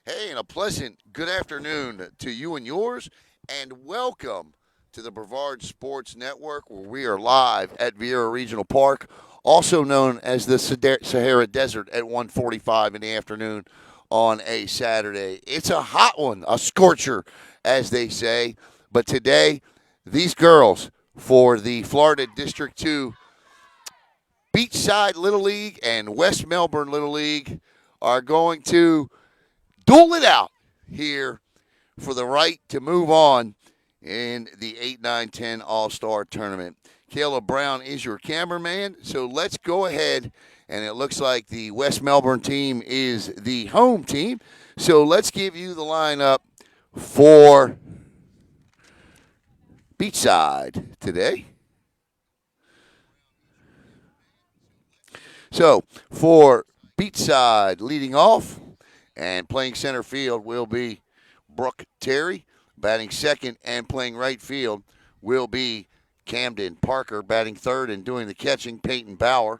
Hey, and a pleasant good afternoon to you and yours, and welcome to the Brevard Sports Network, where we are live at Viera Regional Park, also known as the Sahara Desert, at 1:45 in the afternoon on a Saturday. It's a hot one, a scorcher, as they say. But today, these girls for the Florida District 2 Beachside Little League and West Melbourne Little League are going to duel it out here for the right to move on in the 8, 9, 10 All Star tournament. Caleb Brown is your cameraman, so let's go ahead. And it looks like the West Melbourne team is the home team. So let's give you the lineup for Beachside today. So for Beachside, leading off and playing center field will be Brooke Terry. Batting second and playing right field will be Camden Parker. Batting third and doing the catching, Peyton Bauer.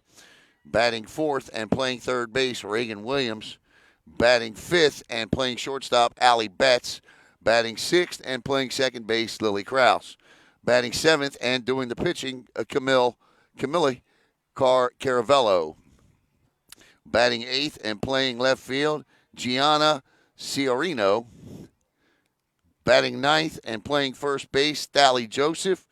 Batting fourth and playing third base, Reagan Williams. Batting fifth and playing shortstop, Allie Betts. Batting sixth and playing second base, Lily Krause. Batting seventh and doing the pitching, Camille Caravello. Batting eighth and playing left field, Gianna Ciorino. Batting ninth and playing first base, Thally Joseph.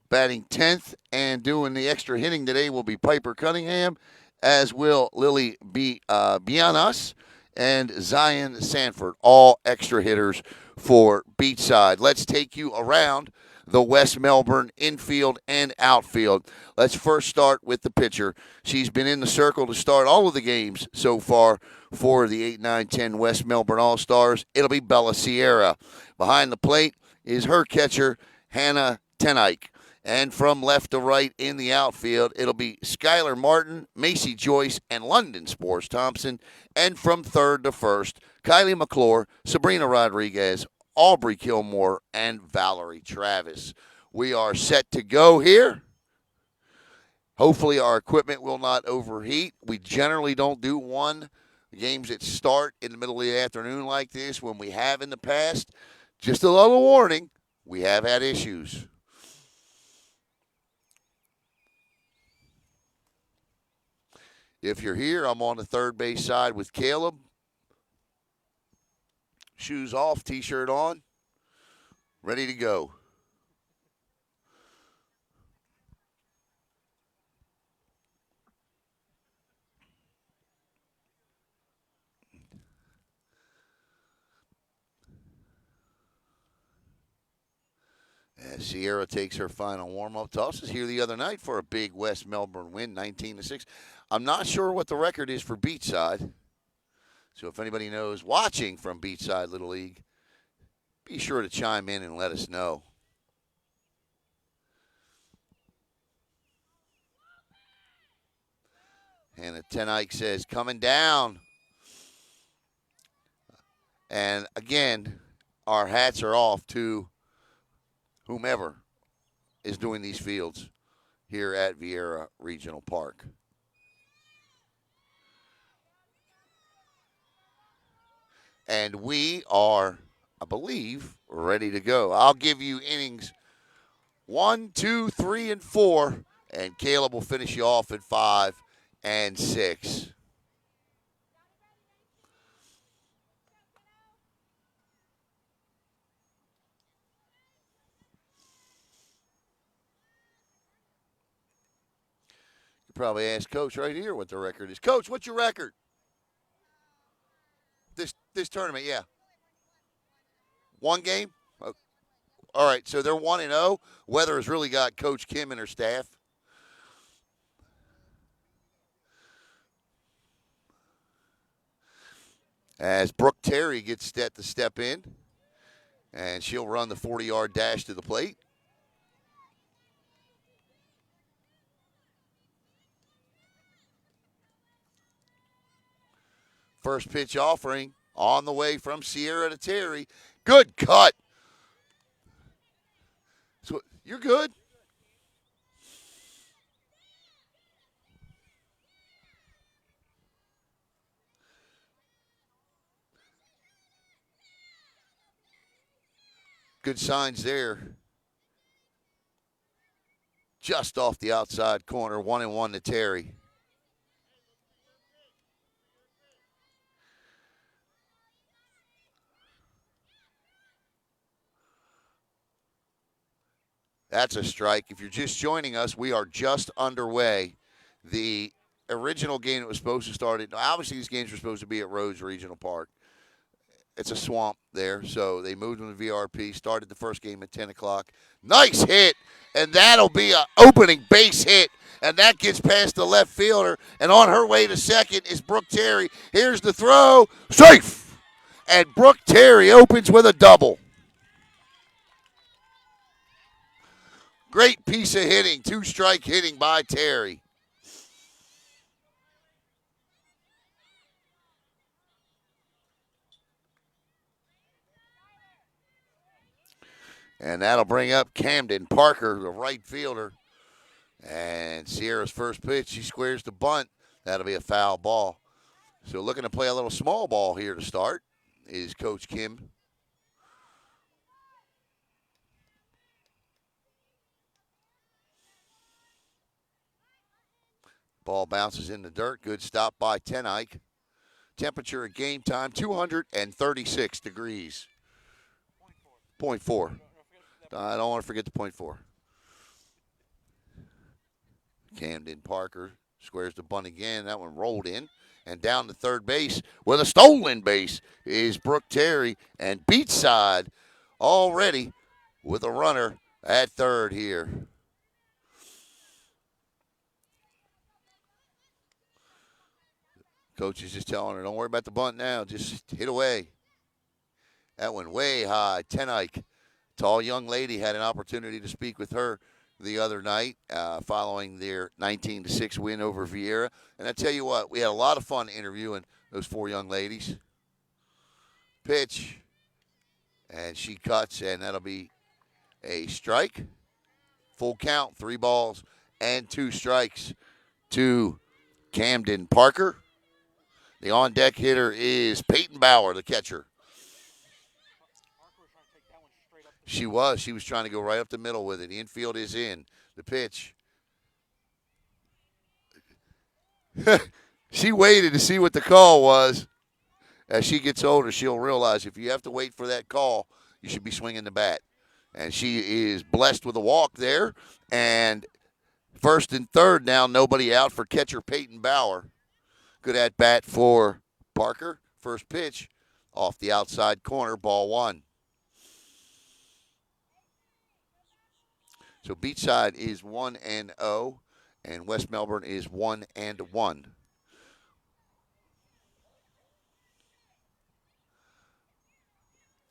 Batting 10th and doing the extra hitting today will be Piper Cunningham, as will Lily Bianas and Zion Sanford, all extra hitters for Beachside. Let's take you around the West Melbourne infield and outfield. Let's first start with the pitcher. She's been in the circle to start all of the games so far for the 8, 9, 10 West Melbourne All-Stars. It'll be Bella Sierra. Behind the plate is her catcher, Hannah Tenike. And from left to right in the outfield, it'll be Skylar Martin, Macy Joyce, and London Spores Thompson. And from third to first, Kylie McClure, Sabrina Rodriguez, Aubrey Kilmore, and Valerie Travis. We are set to go here. Hopefully our equipment will not overheat. We generally don't do games that start in the middle of the afternoon like this when we have in the past. Just a little warning, we have had issues. If you're here, I'm on the third base side with Caleb. Shoes off, t-shirt on, ready to go. As Sierra takes her final warm-up toss, was here the other night for a big West Melbourne win, 19-6. I'm not sure what the record is for Beachside. So if anybody knows watching from Beachside Little League, be sure to chime in and let us know. Hannah Tenike says, coming down. And again, our hats are off to whomever is doing these fields here at Viera Regional Park. And we are, I believe, ready to go. I'll give you innings 1, 2, 3, and 4, and Caleb will finish you off at 5 and 6. You probably ask Coach right here what the record is. Coach, what's your record? This tournament, yeah. One game? Oh, all right, so they're 1-0. Weather has really got Coach Kim and her staff. As Brooke Terry gets set to step in, and she'll run the 40-yard dash to the plate. First pitch offering on the way from Sierra to Terry. Good cut. So you're good. good signs there. Just off the outside corner, 1-1 to Terry. That's a strike. If you're just joining us, we are just underway. The original game that was supposed to start at, obviously these games were supposed to be at Rhodes Regional Park. It's a swamp there, so they moved them to VRP, started the first game at 10 o'clock. Nice hit, and that'll be an opening base hit, and that gets past the left fielder, and on her way to second is Brooke Terry. Here's the throw, safe, and Brooke Terry opens with a double. Great piece of hitting, two-strike hitting by Terry. And that'll bring up Camden Parker, the right fielder. And Sierra's first pitch, she squares the bunt. That'll be a foul ball. So looking to play a little small ball here to start is Coach Kim. Ball bounces in the dirt. Good stop by Tenike. Temperature at game time, 236 degrees. 0.4. I don't want to forget the 0.4. Camden Parker squares the bunt again. That one rolled in. And down to third base with a stolen base is Brooke Terry. And beat side already with a runner at third here. Coach is just telling her, don't worry about the bunt now. Just hit away. That went way high. Tenike, tall young lady, had an opportunity to speak with her the other night following their 19-6 win over Viera. And I tell you what, we had a lot of fun interviewing those four young ladies. Pitch. And she cuts, and that'll be a strike. Full count, 3 balls and 2 strikes to Camden Parker. The on-deck hitter is Peyton Bauer, the catcher. She was trying to go right up the middle with it. The infield is in. The pitch. She waited to see what the call was. As she gets older, she'll realize if you have to wait for that call, you should be swinging the bat. And she is blessed with a walk there. And first and third now, nobody out for catcher Peyton Bauer. Good at bat for Parker. First pitch off the outside corner, ball 1. So Beachside is 1-0, and West Melbourne is 1-1.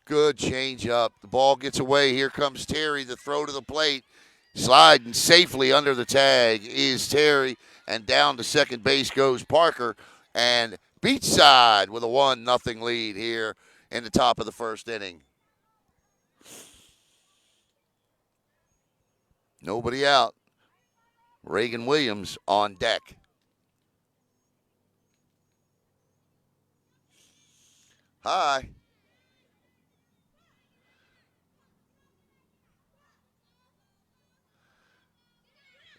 Good change up. The ball gets away. Here comes Terry. The throw to the plate. Sliding safely under the tag is Terry. And down to second base goes Parker. And Beachside with a 1-0 lead here in the top of the first inning. Nobody out. Reagan Williams on deck. Hi.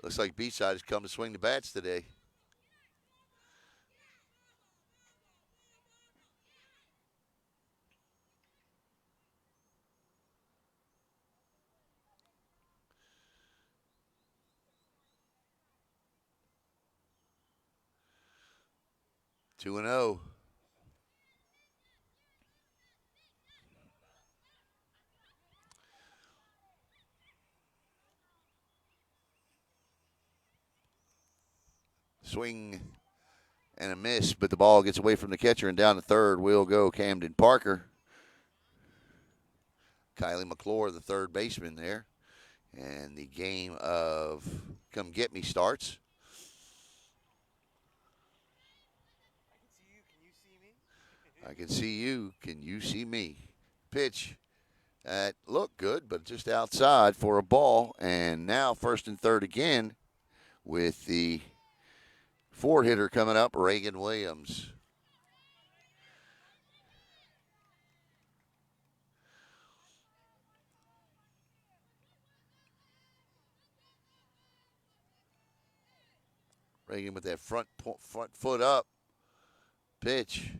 Looks like Beachside has come to swing the bats today. Two and 0. Swing and a miss, but the ball gets away from the catcher, and down to third will go Camden Parker. Kylie McClure, the third baseman there. And the game of Come Get Me starts. I can see you. Can you see me? Pitch. That looked good, but just outside for a ball. And now first and third again with the 4-hitter coming up, Reagan Williams. Reagan with that front foot up pitch.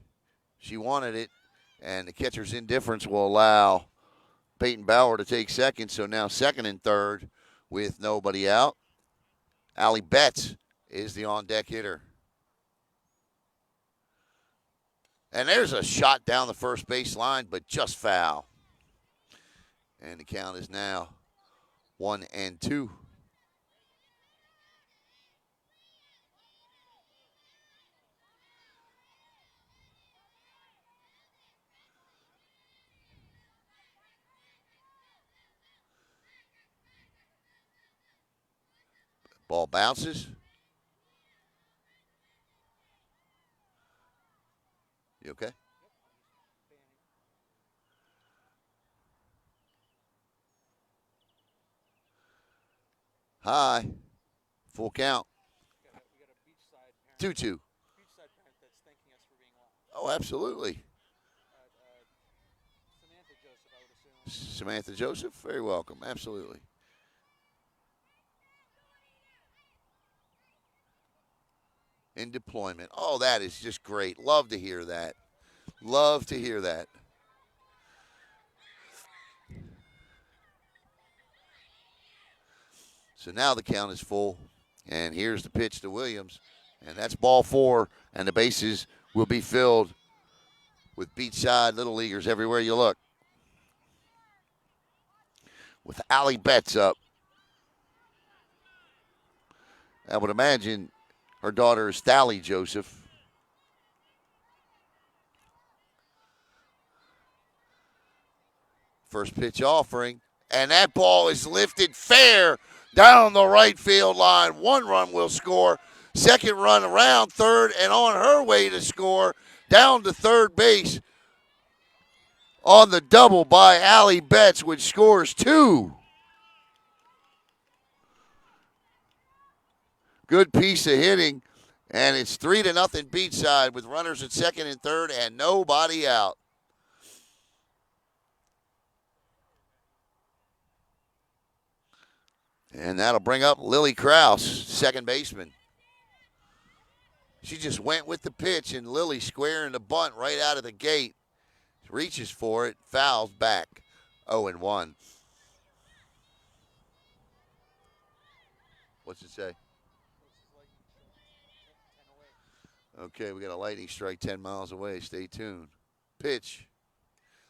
She wanted it, and the catcher's indifference will allow Peyton Bauer to take second. So now second and third with nobody out. Allie Betts is the on-deck hitter. And there's a shot down the first base line, but just foul. And the count is now 1-2. Ball bounces. You okay? High. Full count. 2-2. Oh, absolutely. Samantha Joseph, very welcome. Absolutely. In deployment. Oh, that is just great. Love to hear that. Love to hear that. So now the count is full. And here's the pitch to Williams. And that's ball 4. And the bases will be filled with beachside Little Leaguers everywhere you look. With Allie Betts up. I would imagine her daughter is Thally Joseph. First pitch offering. And that ball is lifted fair down the right field line. 1 run will score. Second run around third and on her way to score down to third base on the double by Allie Betts, which scores 2. Good piece of hitting. And it's 3-0 beachside with runners at second and third and nobody out. And that'll bring up Lily Krause, second baseman. She just went with the pitch, and Lily squaring the bunt right out of the gate. Reaches for it, fouls back. 0-1. What's it say? Okay, we got a lightning strike 10 miles away. Stay tuned. Pitch.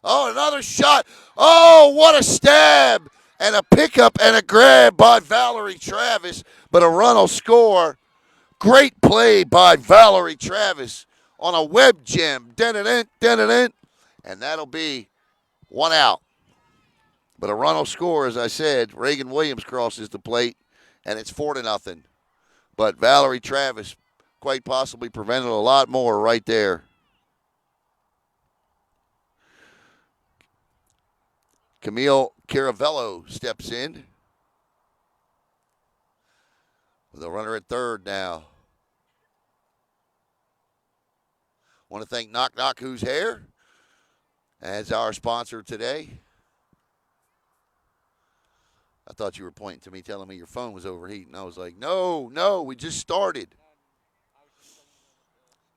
Oh, another shot. Oh, what a stab. And a pickup and a grab by Valerie Travis. But a run will score. Great play by Valerie Travis on a web gem. And that'll be 1 out. But a run will score, as I said. Reagan Williams crosses the plate, and it's 4-0. But Valerie Travis quite possibly prevented a lot more right there. Camille Caravello steps in with a runner at third now. Want to thank Knock Knock Who's Hair as our sponsor today. I thought you were pointing to me, telling me your phone was overheating. I was like, no, we just started.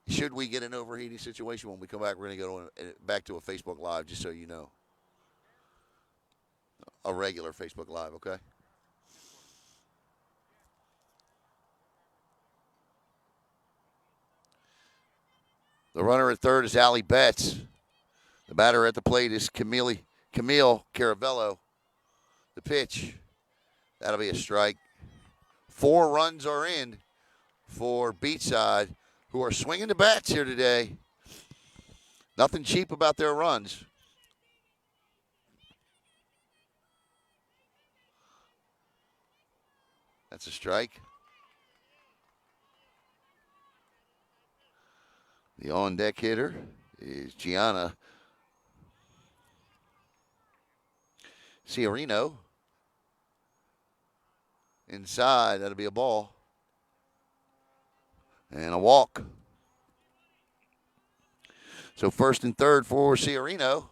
Should we get an overheating situation when we come back, we're going to go back to a Facebook Live, just so you know. A regular Facebook Live, okay? The runner at third is Allie Betts. The batter at the plate is Camille Caravello. The pitch, that'll be a strike. 4 runs are in for Beachside, who are swinging the bats here today. Nothing cheap about their runs. That's a strike. The on-deck hitter is Gianna Ciarino. Inside, that'll be a ball. And a walk. So first and third for Ciarino.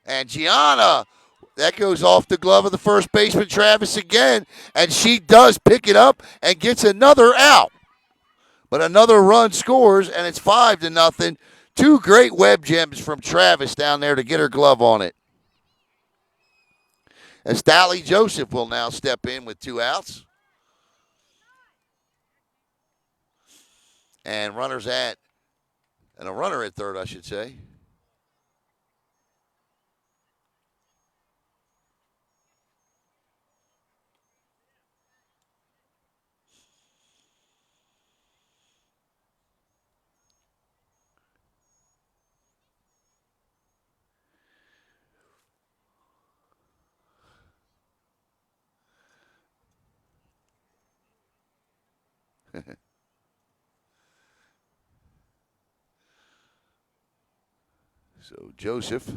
And Gianna, that goes off the glove of the first baseman, Travis, again. And she does pick it up and gets another out. But another run scores, and it's 5-0. Two great web gems from Travis down there to get her glove on it. As Dally Joseph will now step in with 2 outs. And a runner at third, I should say. So Joseph,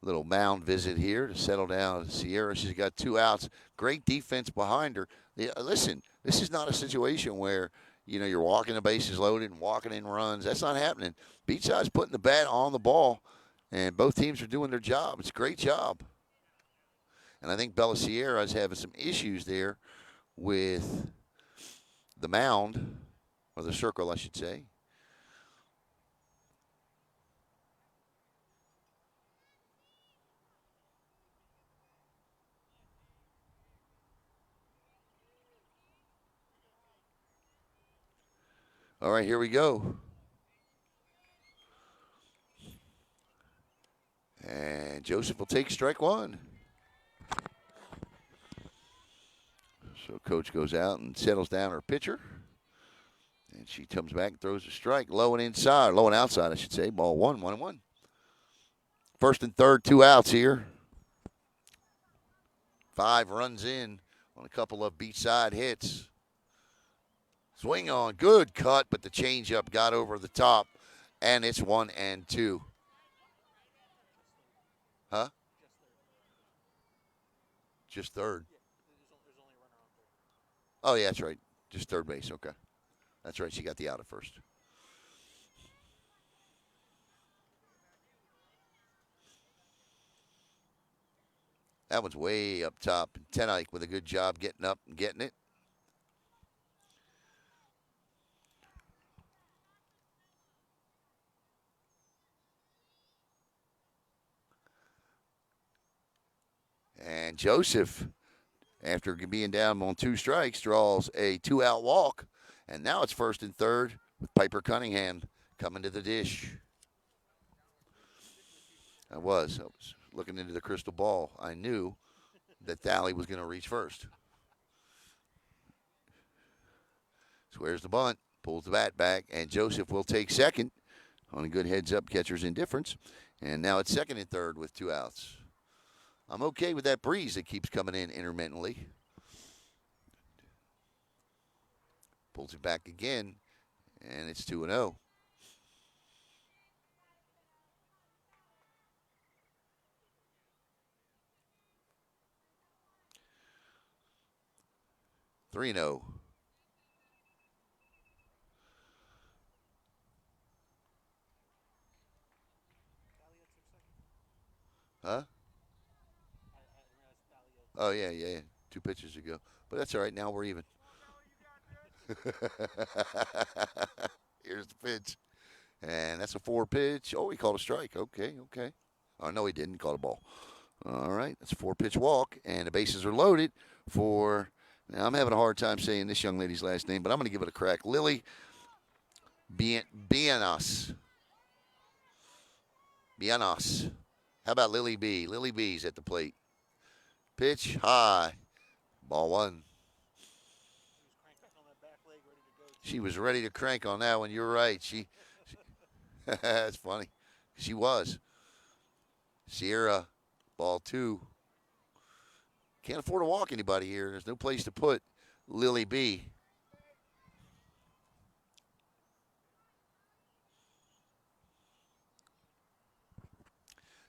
little mound visit here to settle down Sierra. She's got 2 outs. Great defense behind her. Listen, this is not a situation where you're walking the bases loaded and walking in runs. That's not happening. Beachside's putting the bat on the ball, and both teams are doing their job. It's a great job. And I think Bella Sierra is having some issues there with the mound, or the circle, I should say. All right, here we go. And Joseph will take strike 1. So coach goes out and settles down her pitcher. And she comes back and throws a strike. Low and outside, I should say. Ball 1-1-1. First and third, 2 outs here. 5 runs in on a couple of beachside hits. Swing on, good cut, but the changeup got over the top, and it's 1-2. Huh? Just third. Oh, yeah, that's right. Just third base. Okay. That's right. She got the out at first. That one's way up top. Tenike with a good job getting up and getting it. And Joseph, after being down on 2 strikes, draws a 2-out walk. And now it's first and third with Piper Cunningham coming to the dish. I was looking into the crystal ball. I knew that Thally was going to reach first. Squares the bunt, pulls the bat back, and Joseph will take second on a good heads-up catcher's indifference. And now it's second and third with 2 outs. I'm okay with that breeze that keeps coming in intermittently. Pulls it back again, and it's 2-0. Three and 0. Huh? Oh yeah. 2 pitches ago, but that's all right. Now we're even. Here's the pitch, and that's a 4 pitch. Oh, he called a strike. Okay. Oh no, he didn't. He called a ball. All right, that's a 4 pitch walk, and the bases are loaded for. Now I'm having a hard time saying this young lady's last name, but I'm going to give it a crack. Lily Bienas. Bienas. How about Lily B? Lily B's at the plate. Pitch high. Ball 1. She was ready to crank on that one. You're right. That's funny. She was. Sierra, ball 2. Can't afford to walk anybody here. There's no place to put Lily B.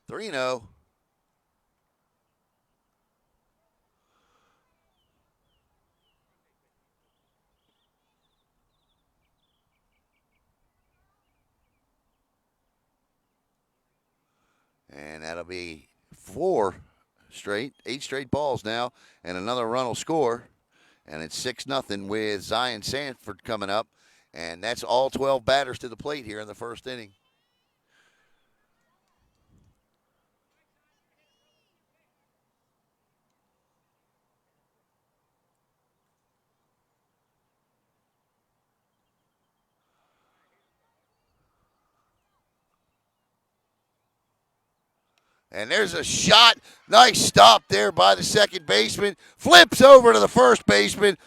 Three 0. And that'll be 8 straight balls now, and another run will score. And it's 6-0 with Zion Sanford coming up. And that's all 12 batters to the plate here in the first inning. And there's a shot. Nice stop there by the second baseman. Flips over to the first baseman.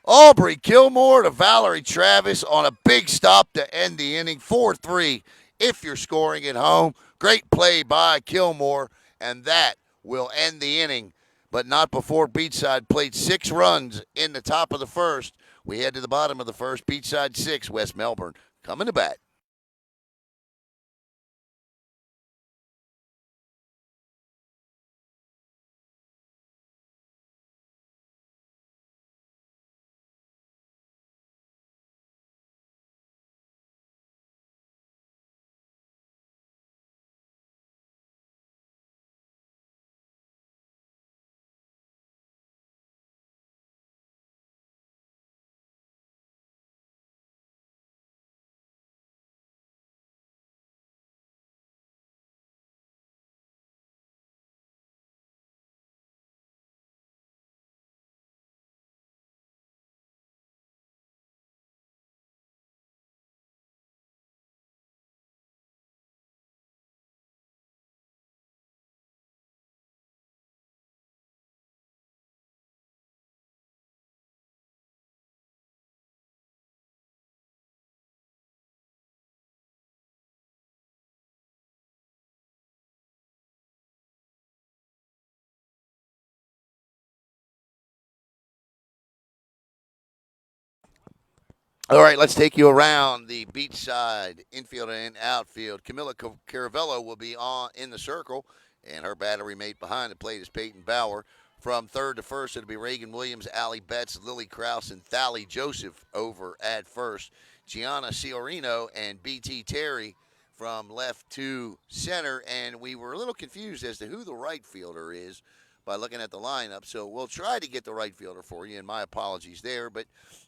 Aubrey Gilmore to Valerie Travis on a big stop to end the inning. 4-3 if you're scoring at home. Great play by Gilmore, and that will end the inning. But not before Beachside played 6 runs in the top of the first. We head to the bottom of the first. Beachside 6, West Melbourne coming to bat. All right, let's take you around the beachside infield and outfield. Camilla Caravello will be on in the circle, and her battery mate behind the plate is Peyton Bauer. From third to first, it'll be Reagan Williams, Allie Betts, Lily Krause, and Thally Joseph over at first. Gianna Ciorino and BT Terry from left to center, and we were a little confused as to who the right fielder is by looking at the lineup. So we'll try to get the right fielder for you, and my apologies there. But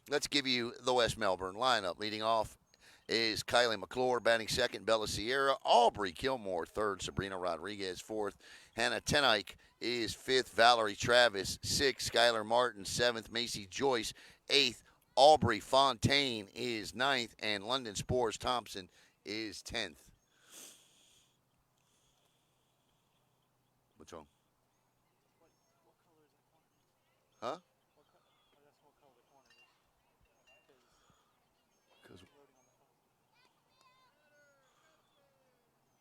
let's give you the West Melbourne lineup. Leading off is Kylie McClure, batting second, Bella Sierra, Aubrey Gilmore third, Sabrina Rodriguez fourth, Hannah Tenike is fifth, Valerie Travis sixth, Skylar Martin seventh, Macy Joyce eighth, Aubrey Fontaine is ninth, and London Spores Thompson is 10th. What's wrong? Huh?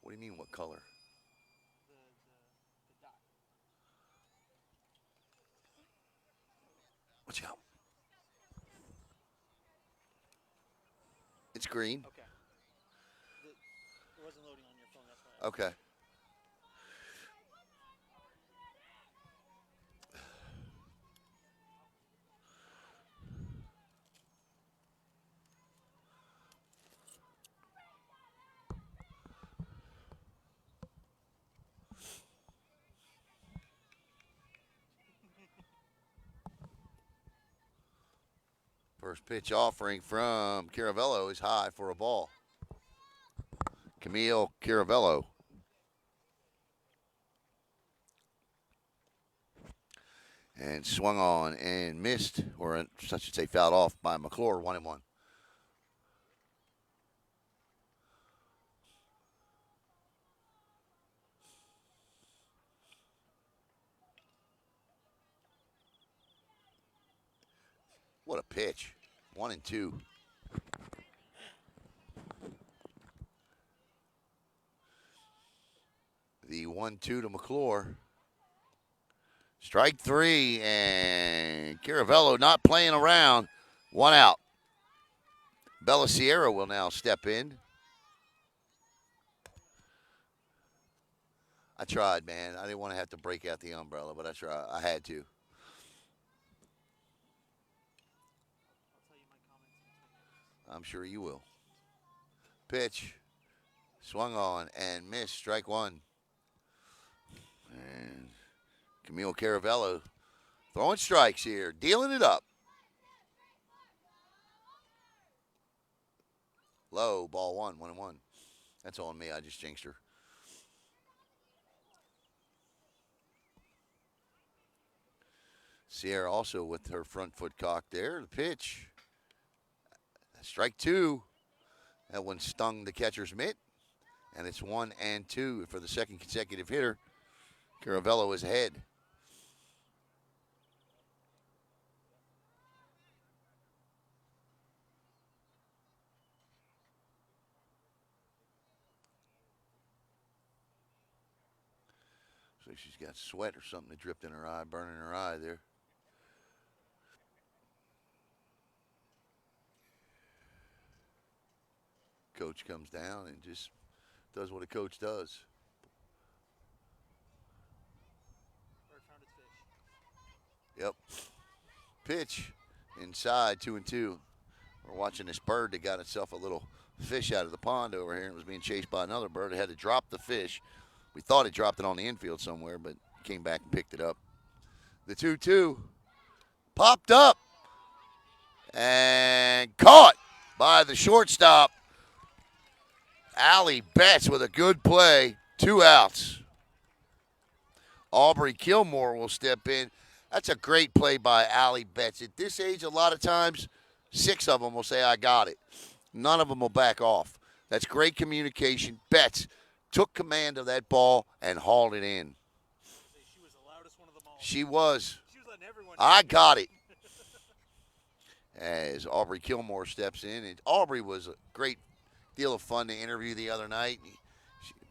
What do you mean, what color? Watch out. It's green. Okay. It wasn't loading on your phone, that's why. Okay. First pitch offering from Caravello is high for a ball. Camille Caravello. And swung on and missed, or I should say fouled off by McClure, 1-1. What a pitch. 1-2. The 1-2 to McClure. Strike three, and Caravello not playing around. One out. Bella Sierra will now step in. I tried, man. I didn't want to have to break out the umbrella, but I tried. I had to. I'm sure you will. Pitch. Swung on and missed. Strike one. And Camille Caravello throwing strikes here, dealing it up. Low, ball one, 1-1. That's on me. I just jinxed her. Sierra also with her front foot cocked there. The pitch. Strike two. That one stung the catcher's mitt. And it's 1-2 for the second consecutive hitter. Caravello is ahead. So she's got sweat or something that dripped in her eye, burning her eye there. Coach comes down and just does what a coach does. Bird found its fish. Yep. Pitch inside, 2-2. We're watching this bird that got itself a little fish out of the pond over here and was being chased by another bird. It had to drop the fish. We thought it dropped it on the infield somewhere, but came back and picked it up. The 2-2 popped up and caught by the shortstop. Allie Betts with a good play. 2 outs. Aubrey Kilmore will step in. That's a great play by Allie Betts. At this age, a lot of times, 6 of them will say, I got it. None of them will back off. That's great communication. Betts took command of that ball and hauled it in. She was the loudest one of them all. She was. She was letting everyone I got it. As Aubrey Kilmore steps in. And Aubrey was a great deal of fun to interview the other night.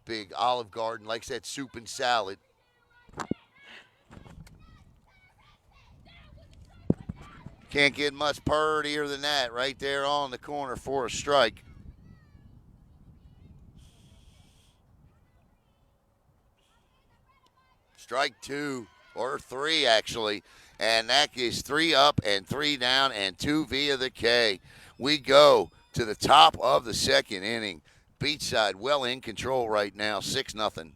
Big Olive Garden, likes that soup and salad. Can't get much purtier than that right there on the corner for a strike. Strike 2, or 3 actually. And that is 3 up and 3 down and 2 via the K. We go to the top of the second inning. Beachside well in control right now, 6-0.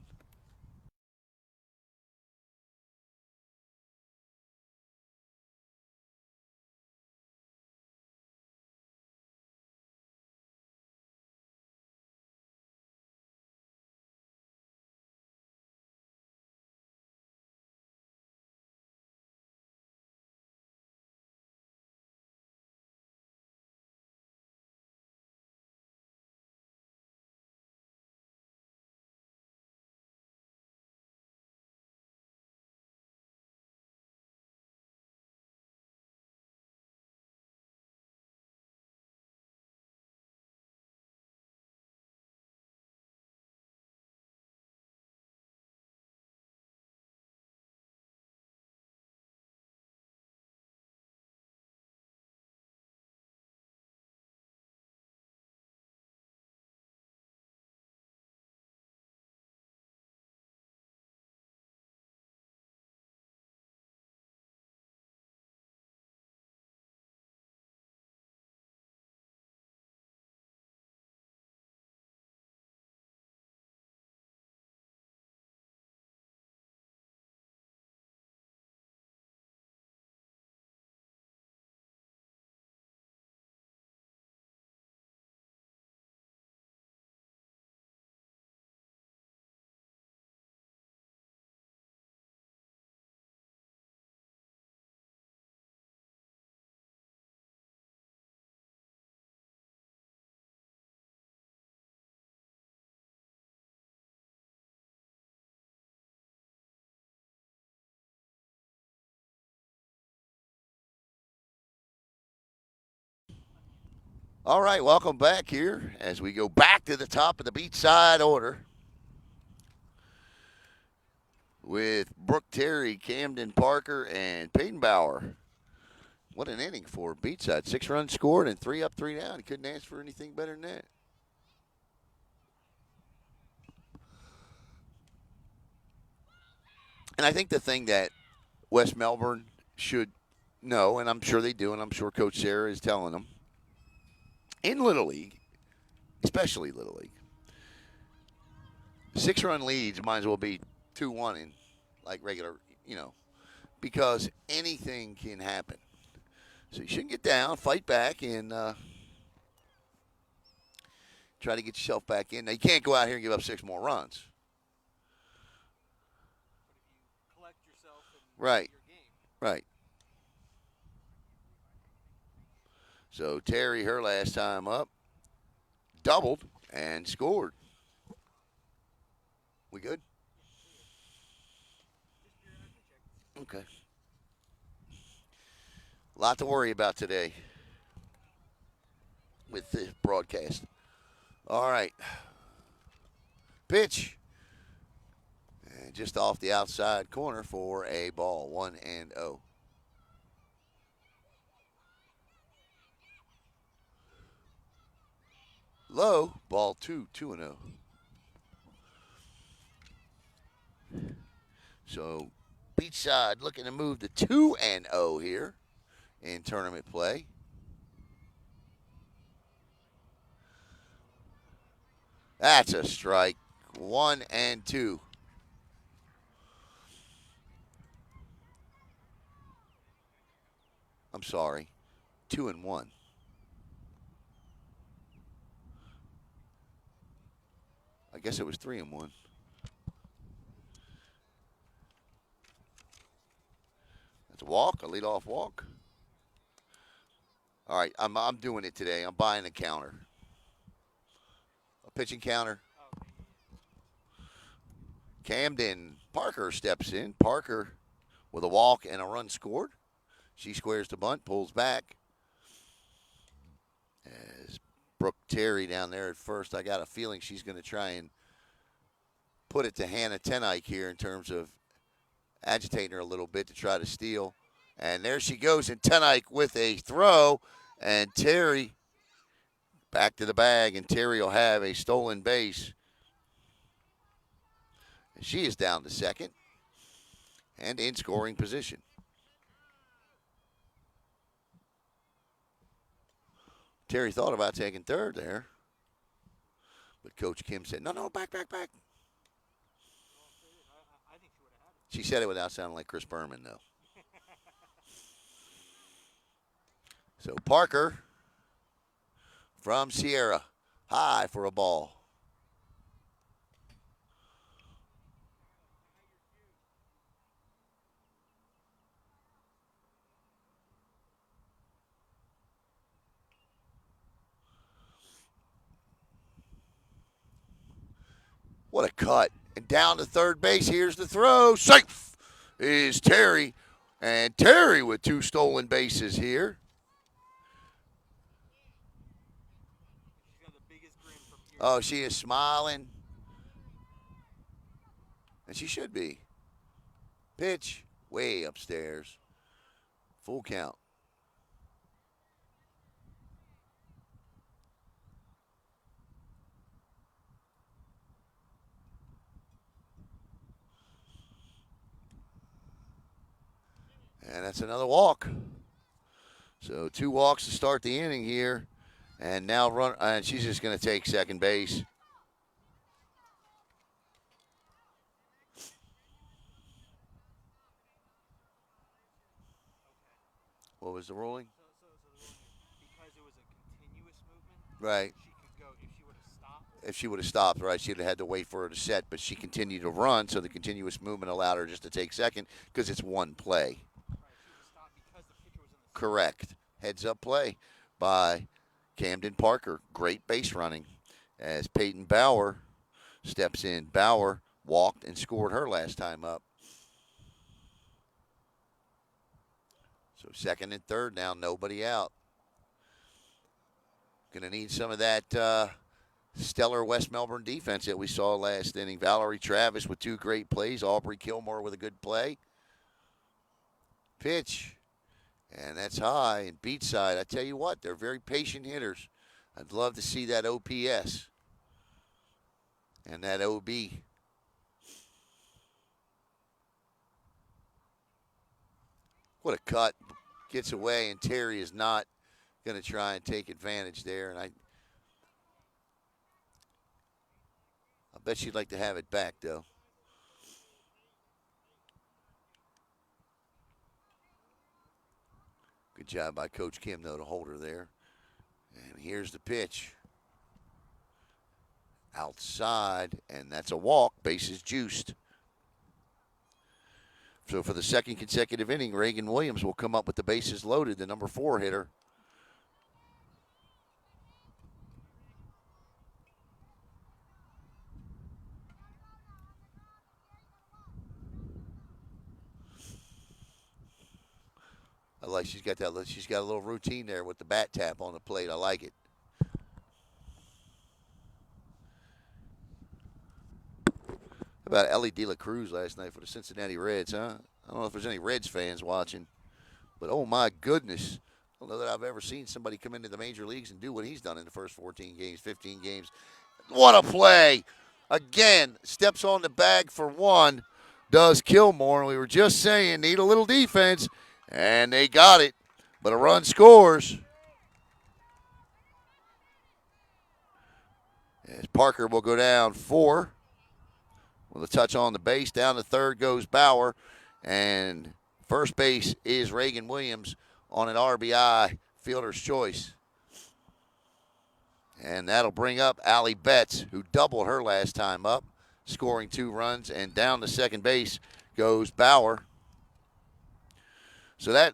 All right, welcome back here as we go back to the top of the beachside order with Brooke Terry, Camden Parker, and Peyton Bauer. What an inning for beachside. 6 runs scored and 3 up, 3 down. He couldn't ask for anything better than that. And I think the thing that West Melbourne should know, and I'm sure they do, and I'm sure Coach Sarah is telling them, in Little League, especially Little League, 6-run leads might as well be 2-1 in like regular, you know, because anything can happen. So you shouldn't get down, fight back, and try to get yourself back in. Now, you can't go out here and give up 6 more runs. But if you collect yourself and Right, your game, right. So Terry, her last time up, doubled and scored. We good? yeah, we're good. Just periodically check. Okay. A lot to worry about today with the broadcast. All right. Pitch. And just off the outside corner for a ball. 1-0. Low. Ball 2. 2-0. So Beachside looking to move to 2-0 here in tournament play. That's a strike. 1-2. I'm sorry. 2-1. I guess it was 3-1. That's a walk, a leadoff walk. All right, I'm doing it today. I'm buying a counter, a pitching counter. Oh, okay, yeah, Camden Parker steps in. Parker with a walk and a run scored. She squares the bunt, pulls back. As Brooke Terry down there at first, I got a feeling she's going to try and put it to Hannah Tenike here in terms of agitating her a little bit to try to steal. And there she goes, and Tenike with a throw, and Terry back to the bag, and Terry will have a stolen base. She is down to second and in scoring position. Terry thought about taking third there, but Coach Kim said, no, back, back, back. well, if it is, I think she would have had it. She said it without sounding like Chris Berman, though. So Parker from Sierra, high for a ball. What a cut. And down to third base. Here's the throw. Safe is Terry. And Terry with 2 stolen bases here. She's got the biggest grin from ear Oh, to she ear. is smiling. And she should be. Pitch way upstairs. Full count. And that's another walk. So 2 walks to start the inning here. And now and she's just going to take second base. Okay. What was the ruling? So the ruling is because it was a continuous movement. Right. She could go if she would have stopped. If she would have stopped, right, she'd have had to wait for her to set, but she continued to run, so the continuous movement allowed her just to take second because it's one play. Right. She would have stopped because the pitcher was in the. Correct. Heads up play by Camden Parker. Great base running as Peyton Bauer steps in. Bauer walked and scored her last time up. So second and third now, nobody out. Going to need some of that stellar West Melbourne defense that we saw last inning. Valerie Travis with 2 great plays. Aubrey Kilmore with a good play. Pitch. And that's high and Beachside. I tell you what, they're very patient hitters. I'd love to see that OPS and that OB. What a cut. Gets away, and Terry is not going to try and take advantage there. And I bet she'd like to have it back, though. Good job by Coach Kim, though, to hold her there. And here's the pitch. Outside, and that's a walk. Bases juiced. So for the second consecutive inning, Reagan Williams will come up with the bases loaded, the number 4 hitter. I like she's got that. She's got a little routine there with the bat tap on the plate. I like it. How about Ellie De La Cruz last night for the Cincinnati Reds, huh? I don't know if there's any Reds fans watching, but oh my goodness. I don't know that I've ever seen somebody come into the major leagues and do what he's done in the first 14 games, 15 games. What a play! Again, steps on the bag for one, does Kilmore. We were just saying, need a little defense, and they got it. But a run scores. As Parker will go down 4 with a touch on the base. Down to third goes Bauer. And first base is Reagan Williams on an RBI, fielder's choice. And that'll bring up Allie Betts, who doubled her last time up, scoring 2 runs. And down to second base goes Bauer. So that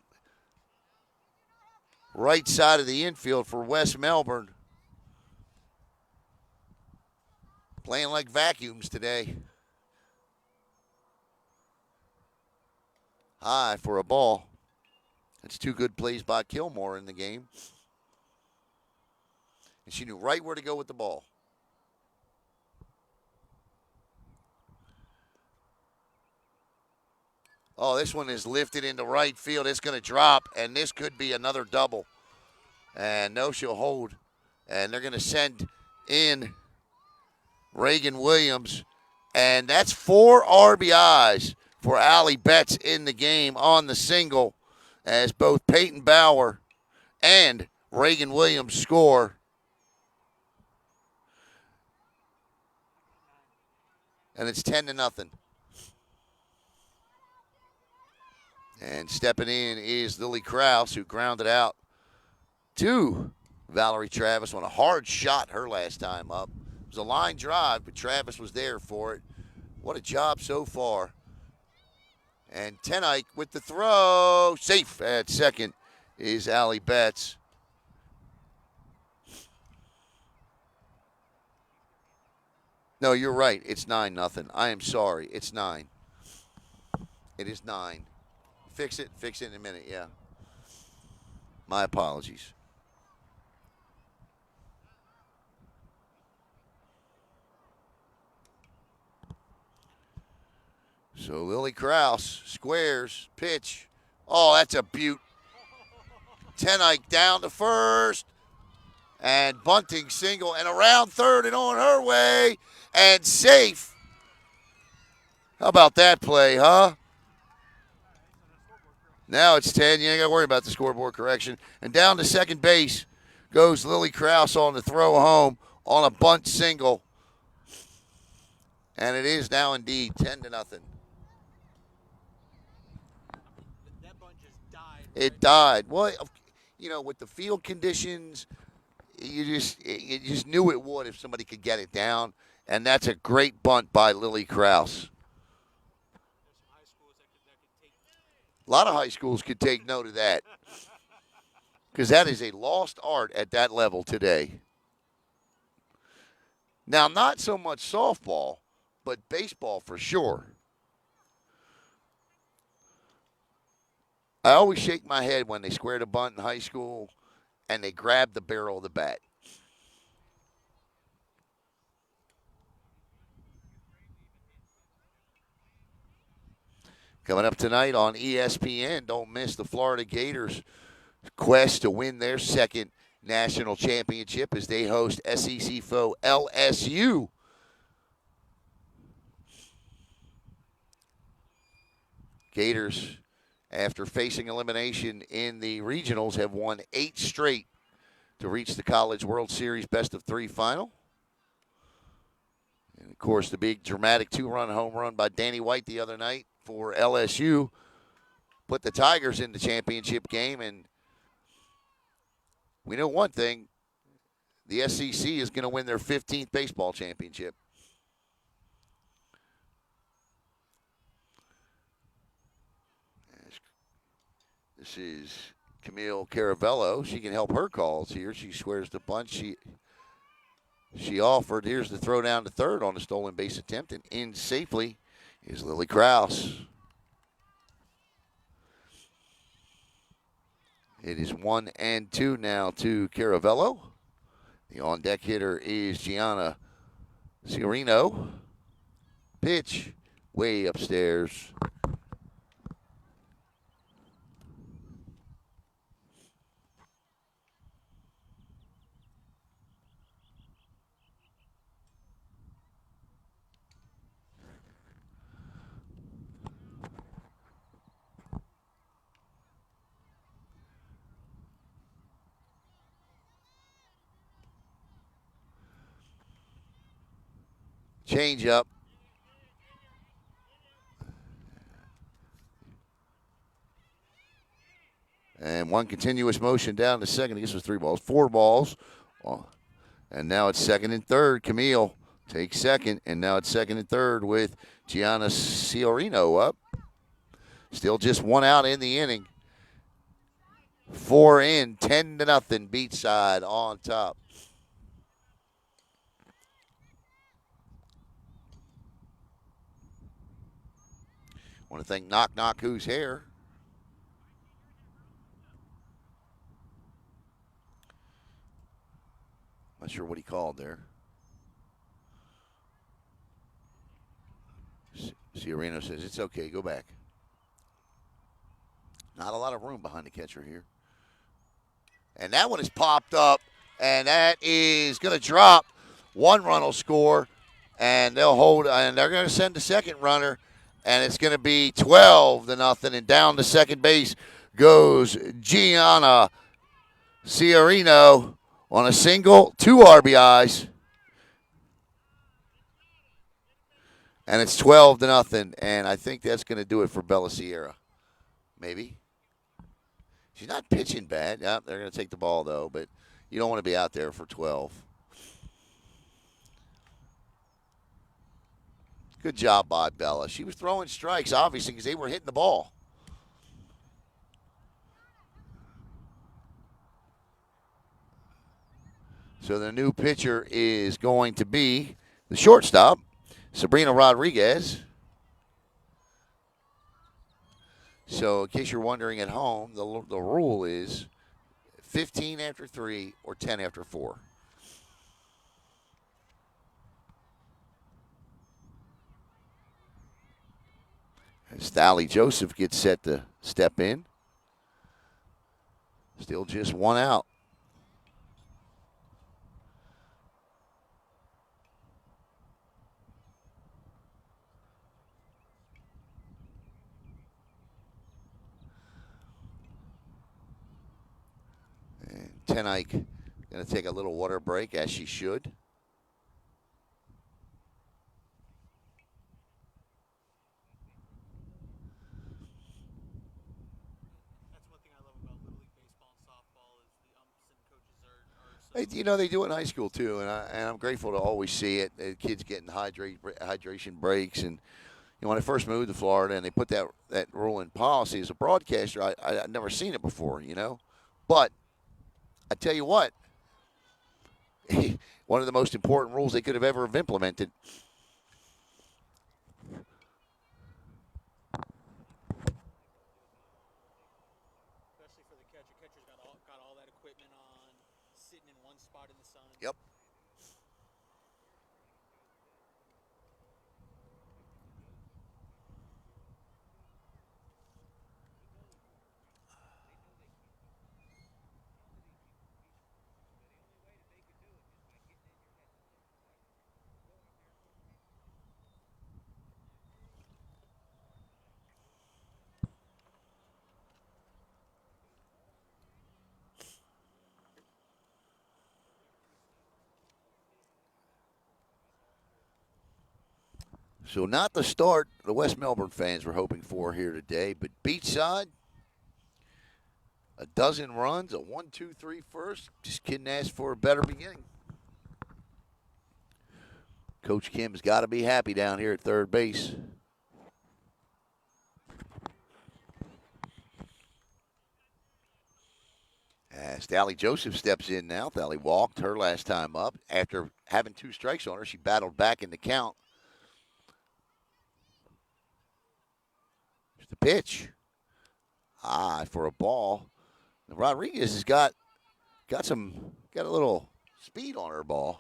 right side of the infield for West Melbourne playing like vacuums today. High for a ball. That's 2 good plays by Kilmore in the game. And she knew right where to go with the ball. Oh, this one is lifted into right field. It's going to drop, and this could be another double. And no, she'll hold. And they're going to send in Reagan Williams. And that's 4 RBIs for Allie Betts in the game on the single, as both Peyton Bauer and Reagan Williams score. And it's 10-0. And stepping in is Lily Krause, who grounded out to Valerie Travis on a hard shot her last time up. It was a line drive, but Travis was there for it. What a job so far. And Tenike with the throw. Safe at second is Allie Betts. No, you're right. It's 9-0. I am sorry. It's 9. It is 9. Fix it in a minute, yeah. My apologies. So Lily Krause squares, pitch. Oh, that's a beaut. Tenike down to first. And bunting single and around third and on her way. And safe. How about that play, huh? Now it's 10. You ain't got to worry about the scoreboard correction. And down to second base goes Lily Krause on the throw home on a bunt single. And it is now indeed 10-0. That bunt just died. It died. Well, you know, with the field conditions, you just knew it would if somebody could get it down. And that's a great bunt by Lily Krause. A lot of high schools could take note of that, because that is a lost art at that level today. Now, not so much softball, but baseball for sure. I always shake my head when they squared a bunt in high school and they grab the barrel of the bat. Coming up tonight on ESPN, don't miss the Florida Gators' quest to win their second national championship as they host SEC foe LSU. Gators, after facing elimination in the regionals, have won 8 straight to reach the College World Series best-of-3 final. And, of course, the big dramatic 2-run home run by Danny White the other night for LSU put the Tigers in the championship game, and We know one thing: the SEC is going to win their 15th baseball championship. This is Camille Caravello. She can help her calls here. She squares the bunch. She offered. Here's the throw down to third on the stolen base attempt, and in safely is Lily Krause. It is 1-2 now to Caravello. The on deck hitter is Gianna Ciorino. Pitch way upstairs. Change up. And one continuous motion down to second. I guess it was 3 balls. 4 balls. Oh, and now it's second and third. Camille takes second. And now it's second and third with Gianna Ciorino up. Still just 1 out in the inning. 4 in, 10-0, Beachside on top. Want to thank Knock Knock Who's Hair. Not sure what he called there. Ciorino says, it's okay, go back. Not a lot of room behind the catcher here. And that one is popped up, and that is going to drop. 1 run will score, and they'll hold, and they're going to send the second runner, and it's going to be 12-0, and down to second base goes Gianna Ciorino on a single, 2 RBIs. And it's 12-0, and I think that's going to do it for Bella Sierra. Maybe. She's not pitching bad. Yeah, they're going to take the ball, though, but you don't want to be out there for 12. Good job by Bella. She was throwing strikes, obviously, because they were hitting the ball. So the new pitcher is going to be the shortstop, Sabrina Rodriguez. So in case you're wondering at home, the rule is 15 after 3 or 10 after 4. As Thali Joseph gets set to step in. Still just 1 out. And Tenike going to take a little water break, as she should. That's one thing I love about Little League baseball and softball is the umps and coaches are so. You know, they do it in high school, too, and I'm grateful to always see it. The kids getting hydration breaks. And when I first moved to Florida and they put that rule in policy, as a broadcaster, I'd never seen it before, But I tell you what, one of the most important rules they could have ever implemented. Especially for the catcher. Catcher's got all that equipment on, sitting in one spot in the sun. Yep. So not the start the West Melbourne fans were hoping for here today, but Beachside, A dozen runs, a 1-2-3 first. Just couldn't ask for a better beginning. Coach Kim's got to be happy down here at third base. As Thally Joseph steps in now. Thally walked her last time up. After having 2 strikes on her, she battled back in the count. Here's the pitch. High for a ball. Rodriguez has got a little speed on her ball.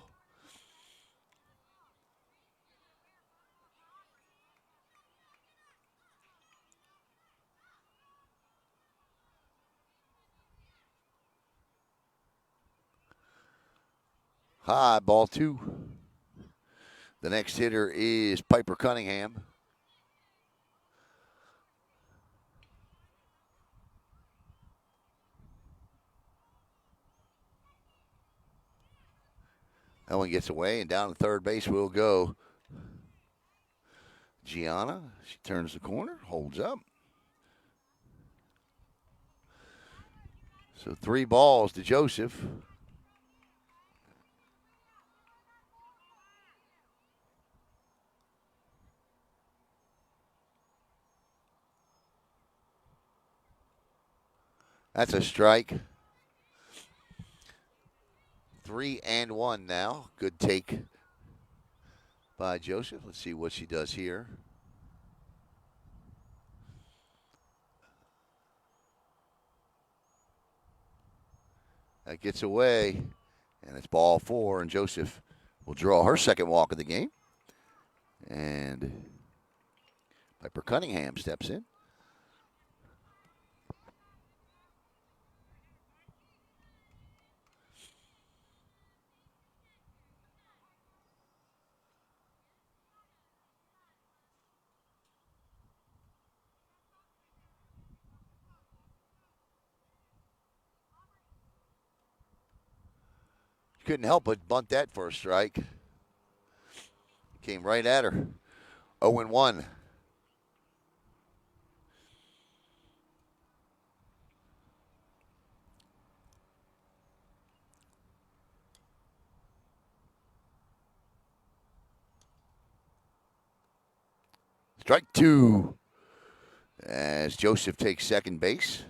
High, ball 2. The next hitter is Piper Cunningham. That one gets away, and down to third base will go Gianna. She turns the corner, holds up. So 3 balls to Joseph. That's a strike. 3-1 now. Good take by Joseph. Let's see what she does here. That gets away, and it's ball 4, and Joseph will draw her second walk of the game. And Piper Cunningham steps in. Couldn't help but bunt that for a strike. Came right at her. 0-1. Strike 2 as Joseph takes second base.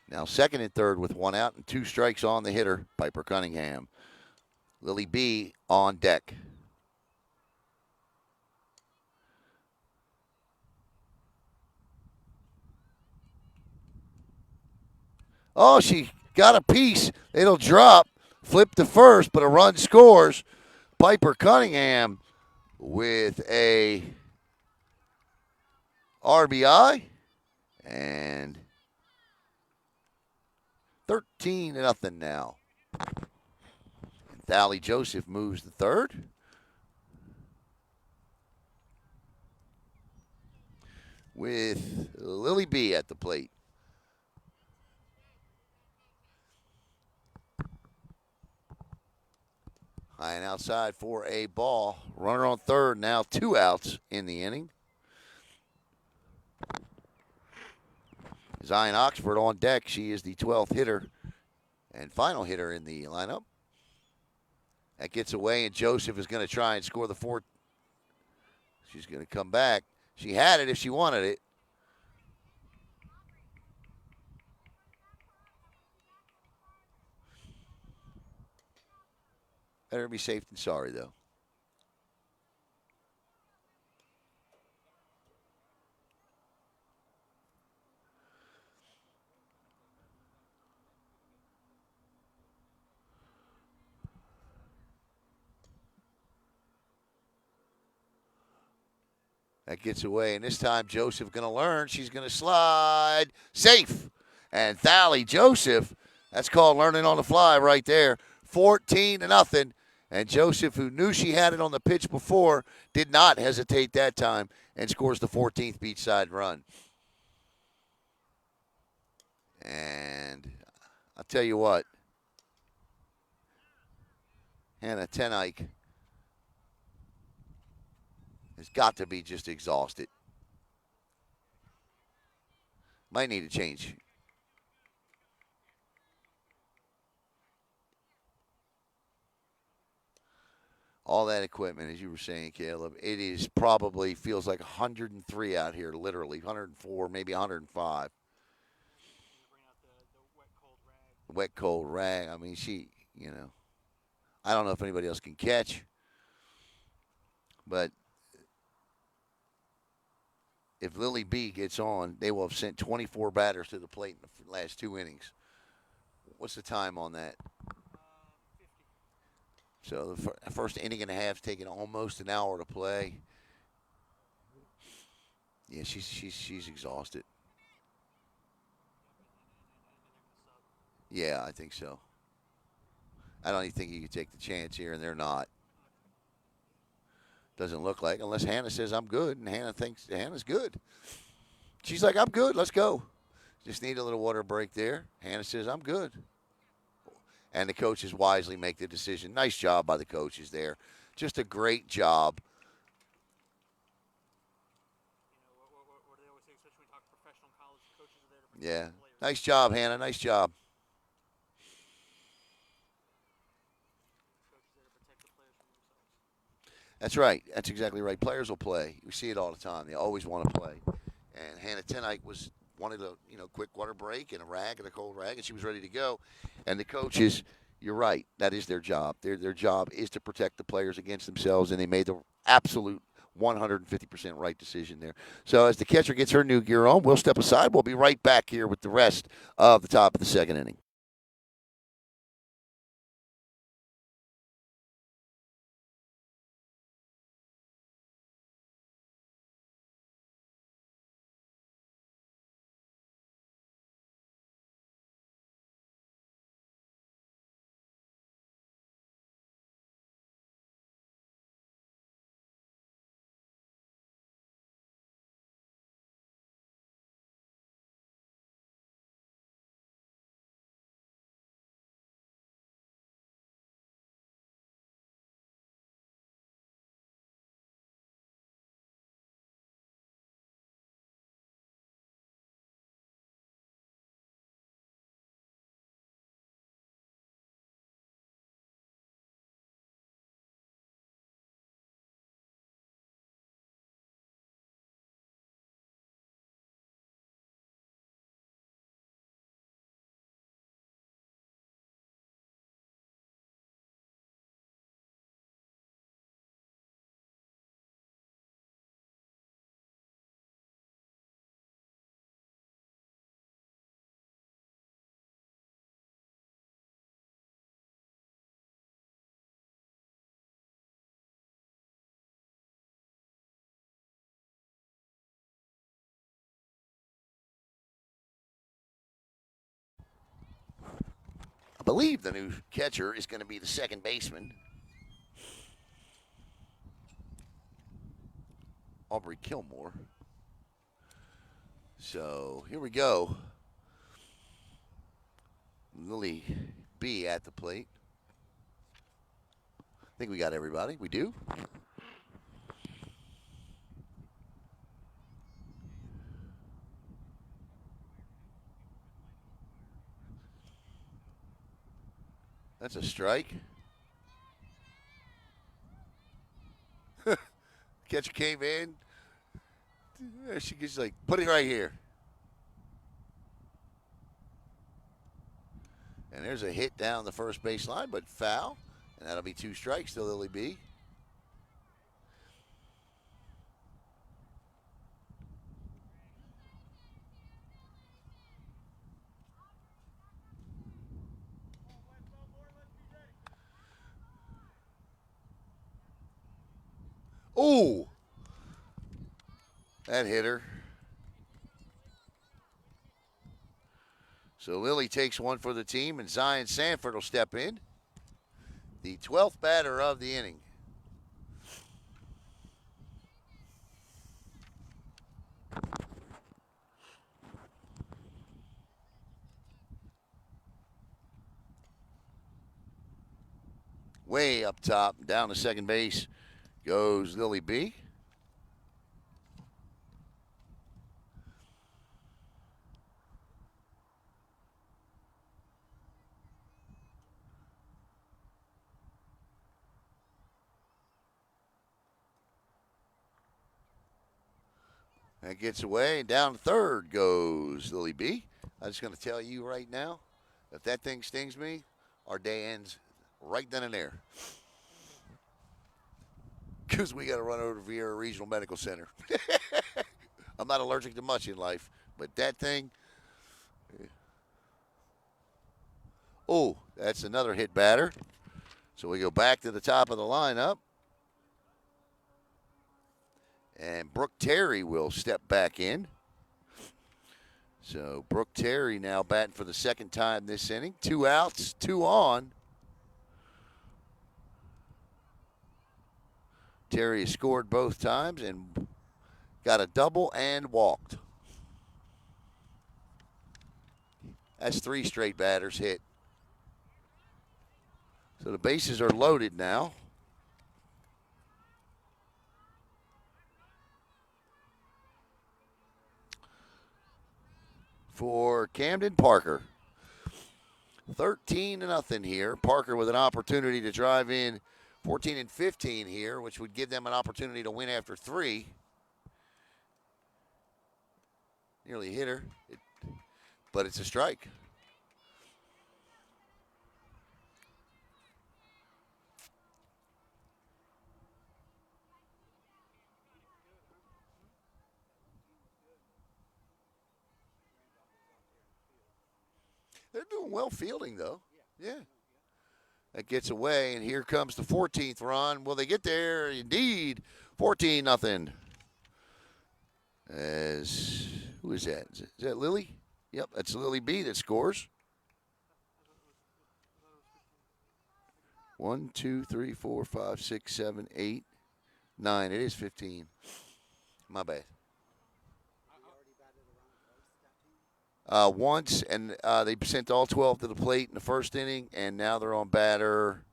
Now second and third with 1 out and 2 strikes on the hitter, Piper Cunningham. Lily B on deck. Oh, she got a piece. It'll drop. Flip to first, but a run scores. Piper Cunningham with a RBI. And 13-0 now. And Thally Joseph moves to third. With Lily B at the plate. High and outside for a ball. Runner on third, now 2 outs in the inning. Zion Oxford on deck. She is the 12th hitter and final hitter in the lineup. That gets away, and Joseph is going to try and score the 4th. She's going to come back. She had it if she wanted it. Better be safe than sorry, though. That gets away, and this time Joseph going to learn. She's going to slide. Safe. And Thally Joseph, that's called learning on the fly right there. 14-0. And Joseph, who knew she had it on the pitch before, did not hesitate that time and scores the 14th beachside run. And I'll tell you what, Hannah Tenike has got to be just exhausted. Might need a change. All that equipment, as you were saying, Caleb, it is probably feels like 103 out here, literally 104, maybe 105. And you bring out the wet cold rag. Wet, cold rag. I mean, I don't know if anybody else can catch, but if Lily B gets on, they will have sent 24 batters to the plate in the last 2 innings. What's the time on that? 50. So the first inning and a half taking almost an hour to play. Yeah, she's exhausted. Yep, and they're gonna sub. Yeah, I think so. I don't even think you could take the chance here, and they're not. Doesn't look like, unless Hannah says I'm good, and Hannah thinks Hannah's good. She's like, I'm good. Let's go. Just need a little water break there. Hannah says I'm good, and the coaches wisely make the decision. Nice job by the coaches there. Just a great job. What do they always say, especially when we talk professional college, coaches are there to protect Yeah, the players. nice job, Hannah. Nice job. Coaches there to protect the players from themselves. That's right. That's exactly right. Players will play. We see it all the time. They always want to play. And Hannah tonight wanted a quick water break and a rag and a cold rag, and she was ready to go. And the coaches, you're right. That is their job. Their job is to protect the players against themselves, and they made the absolute 150% right decision there. So as the catcher gets her new gear on, we'll step aside. We'll be right back here with the rest of the top of the second inning. I believe the new catcher is going to be the second baseman, Aubrey Kilmore. So here we go. Lily B at the plate. I think we got everybody. We do. That's a strike. Catcher came in. She gets like, put it right here. And there's a hit down the first base line, but foul. And that'll be 2 strikes to Lily B. Ooh, that hit her. So Lily takes one for the team, and Zion Sanford will step in, the 12th batter of the inning. Way up top, down to second base goes Lily B. That gets away, and down to third goes Lily B. I'm just going to tell you right now, if that thing stings me, our day ends right then and there. Because we got to run over to Viera Regional Medical Center. I'm not allergic to much in life, but that thing, oh, that's another hit batter. So we go back to the top of the lineup. And Brooke Terry will step back in. So Brooke Terry now batting for the second time this inning. 2 outs, 2 on. Terry has scored both times and got a double and walked. That's 3 straight batters hit. So the bases are loaded now. For Camden Parker. 13-0 here. Parker with an opportunity to drive in 14 and 15 here, which would give them an opportunity to win after 3. Nearly hit her, but it's a strike. They're doing well fielding, though. Yeah. That gets away, and here comes the 14th run. Will they get there? Indeed. 14-0. As who is that? Is that Lily? Yep, that's Lily B that scores. 1, 2, 3, 4, 5, 6, 7, 8, 9. It is 15. My bad. Once, and they sent all 12 to the plate in the first inning, and now they're on batter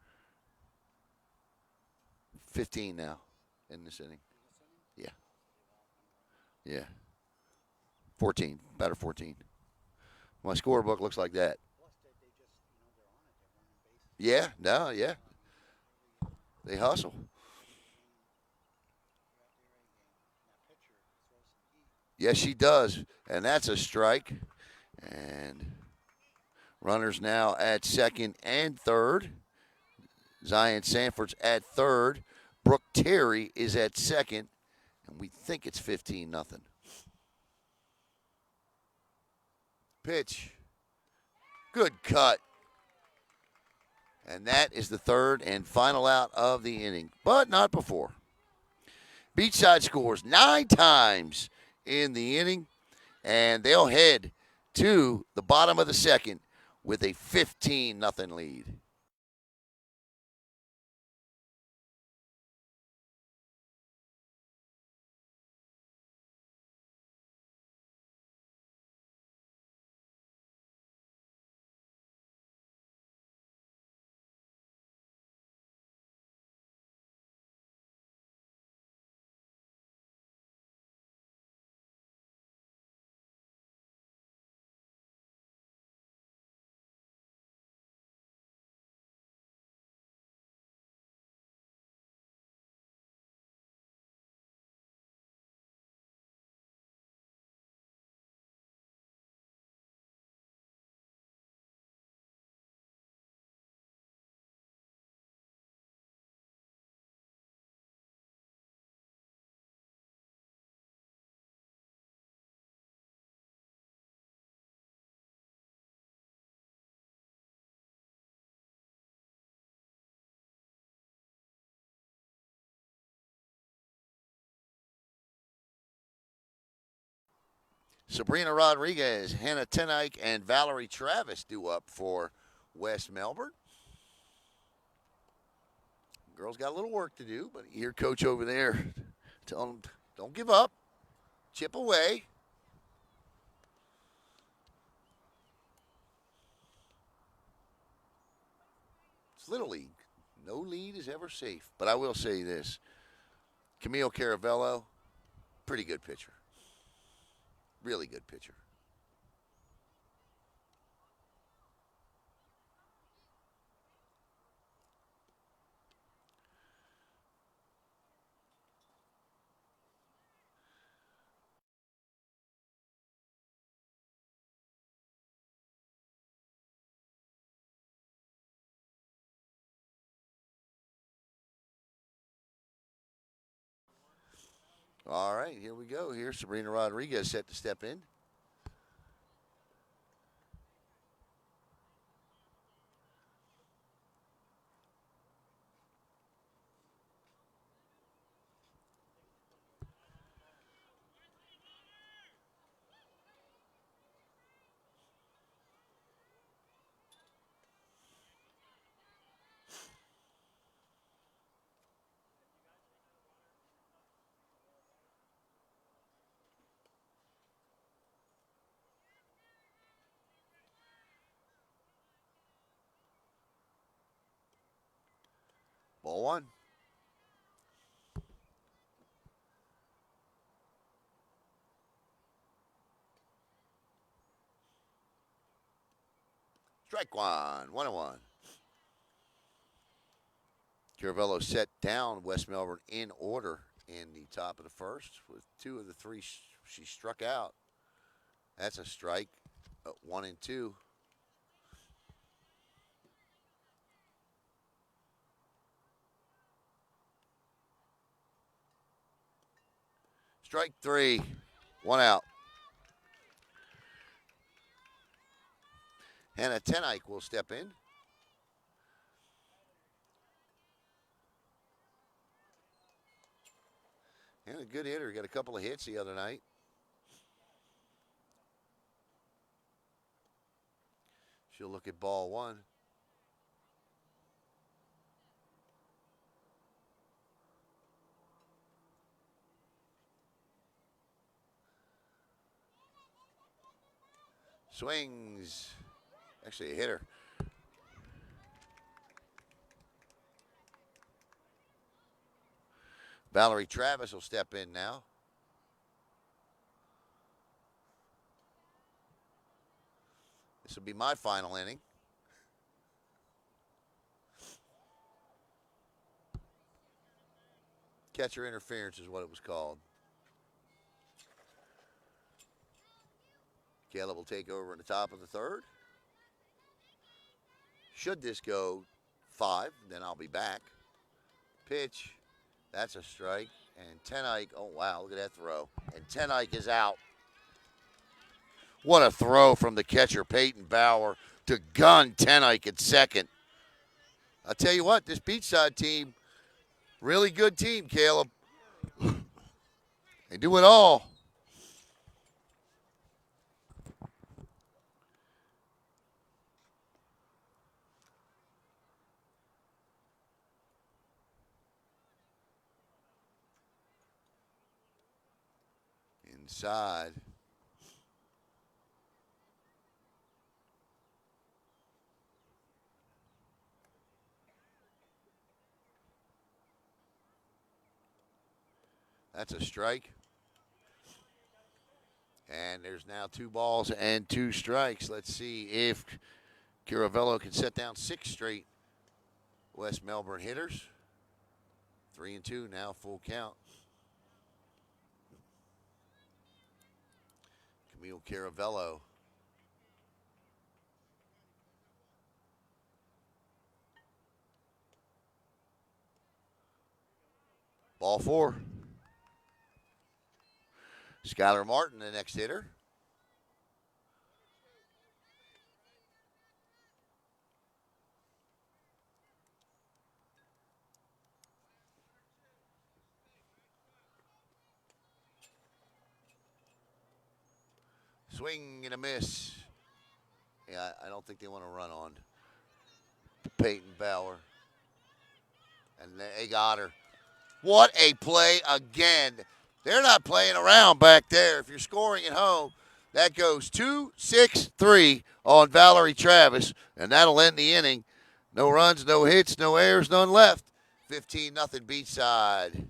15 now in this inning. Yeah. Yeah. 14. Batter 14. My scorebook looks like that. Yeah, no, yeah. They hustle. Yes, she does. And that's a strike. And runners now at second and third. Zion Sanford's at third. Brooke Terry is at second. And we think it's 15-0. Pitch. Good cut. And that is the third and final out of the inning, but not before. Beachside scores 9 times in the inning, and they'll head to the bottom of the second with a 15-0 lead. Sabrina Rodriguez, Hannah Tenike, and Valerie Travis due up for West Melbourne. Girls got a little work to do, but you hear Coach over there telling them, don't give up, chip away. It's Little League. No lead is ever safe. But I will say this Camille Caravello, pretty good pitcher. Really good pitcher. All right, here we go. Here's Sabrina Rodriguez set to step in. Ball one. Strike one. 1-1. Caravello set down West Melbourne in order in the top of the first with two of the three she struck out. That's a strike. 1 and 2. Strike three. One out. Hannah Tenike will step in. And a good hitter. Got a couple of hits the other night. She'll look at ball one. Swings. Actually, a hitter. Valerie Travis will step in now. This will be my final inning. Catcher interference is what it was called. Caleb will take over in the top of the third. Should this go 5, then I'll be back. Pitch. That's a strike. And Tenike, oh wow, look at that throw. And Tenike is out. What a throw from the catcher, Peyton Bauer, to gun Tenike at second. I'll tell you what, this Beachside team, really good team, Caleb. They do it all. Inside. That's a strike. And there's now 2 balls and 2 strikes. Let's see if Caravello can set down 6 straight West Melbourne hitters. 3-2 now, full count. Camille Caravello. Ball 4. Skylar Martin, the next hitter. Swing and a miss. Yeah, I don't think they want to run on Peyton Bauer. And they got her. What a play again. They're not playing around back there. If you're scoring at home, that goes 2-6-3 on Valerie Travis, and that'll end the inning. No runs, no hits, no errors, none left. 15-0 Beachside.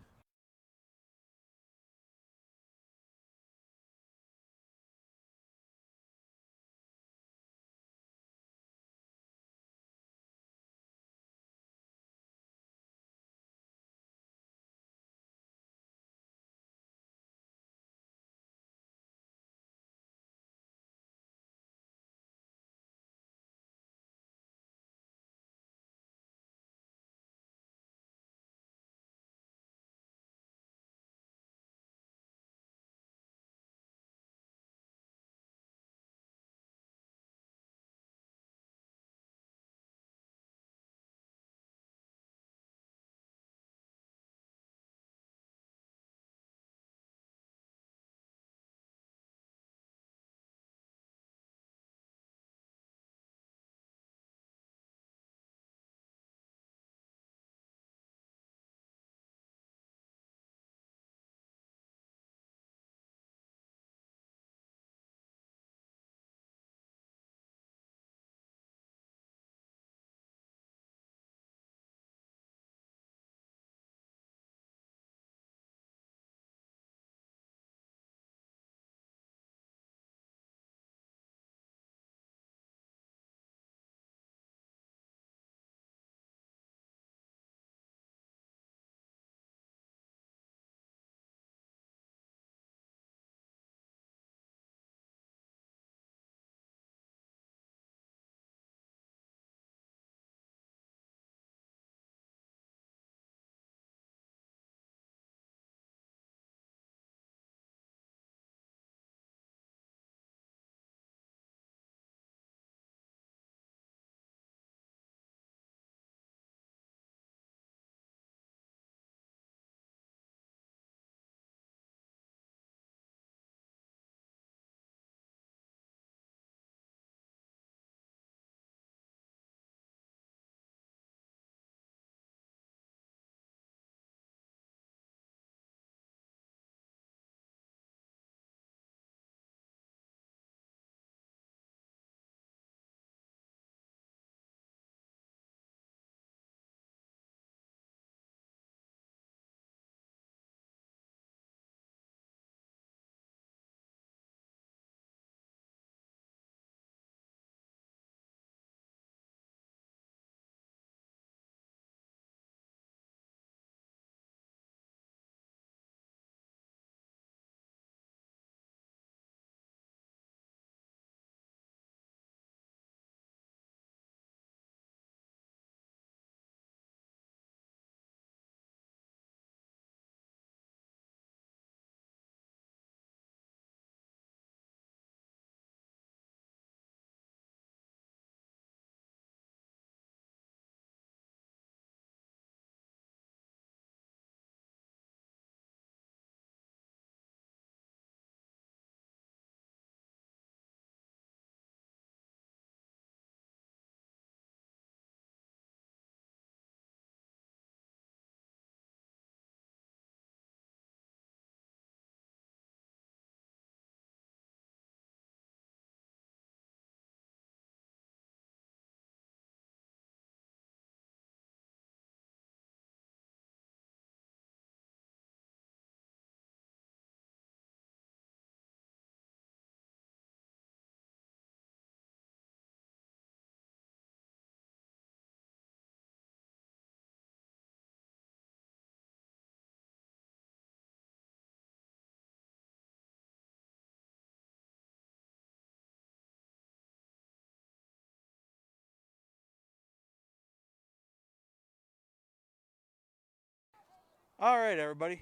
All right, everybody.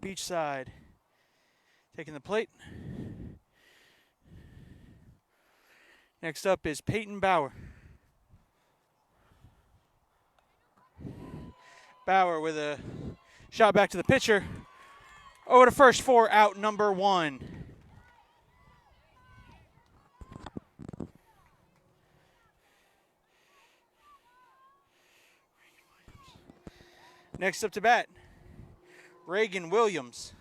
Beachside. Taking the plate. Next up is Peyton Bauer. Bauer with a shot back to the pitcher. Over to first for out number 1. Next up to bat, Reagan Williams.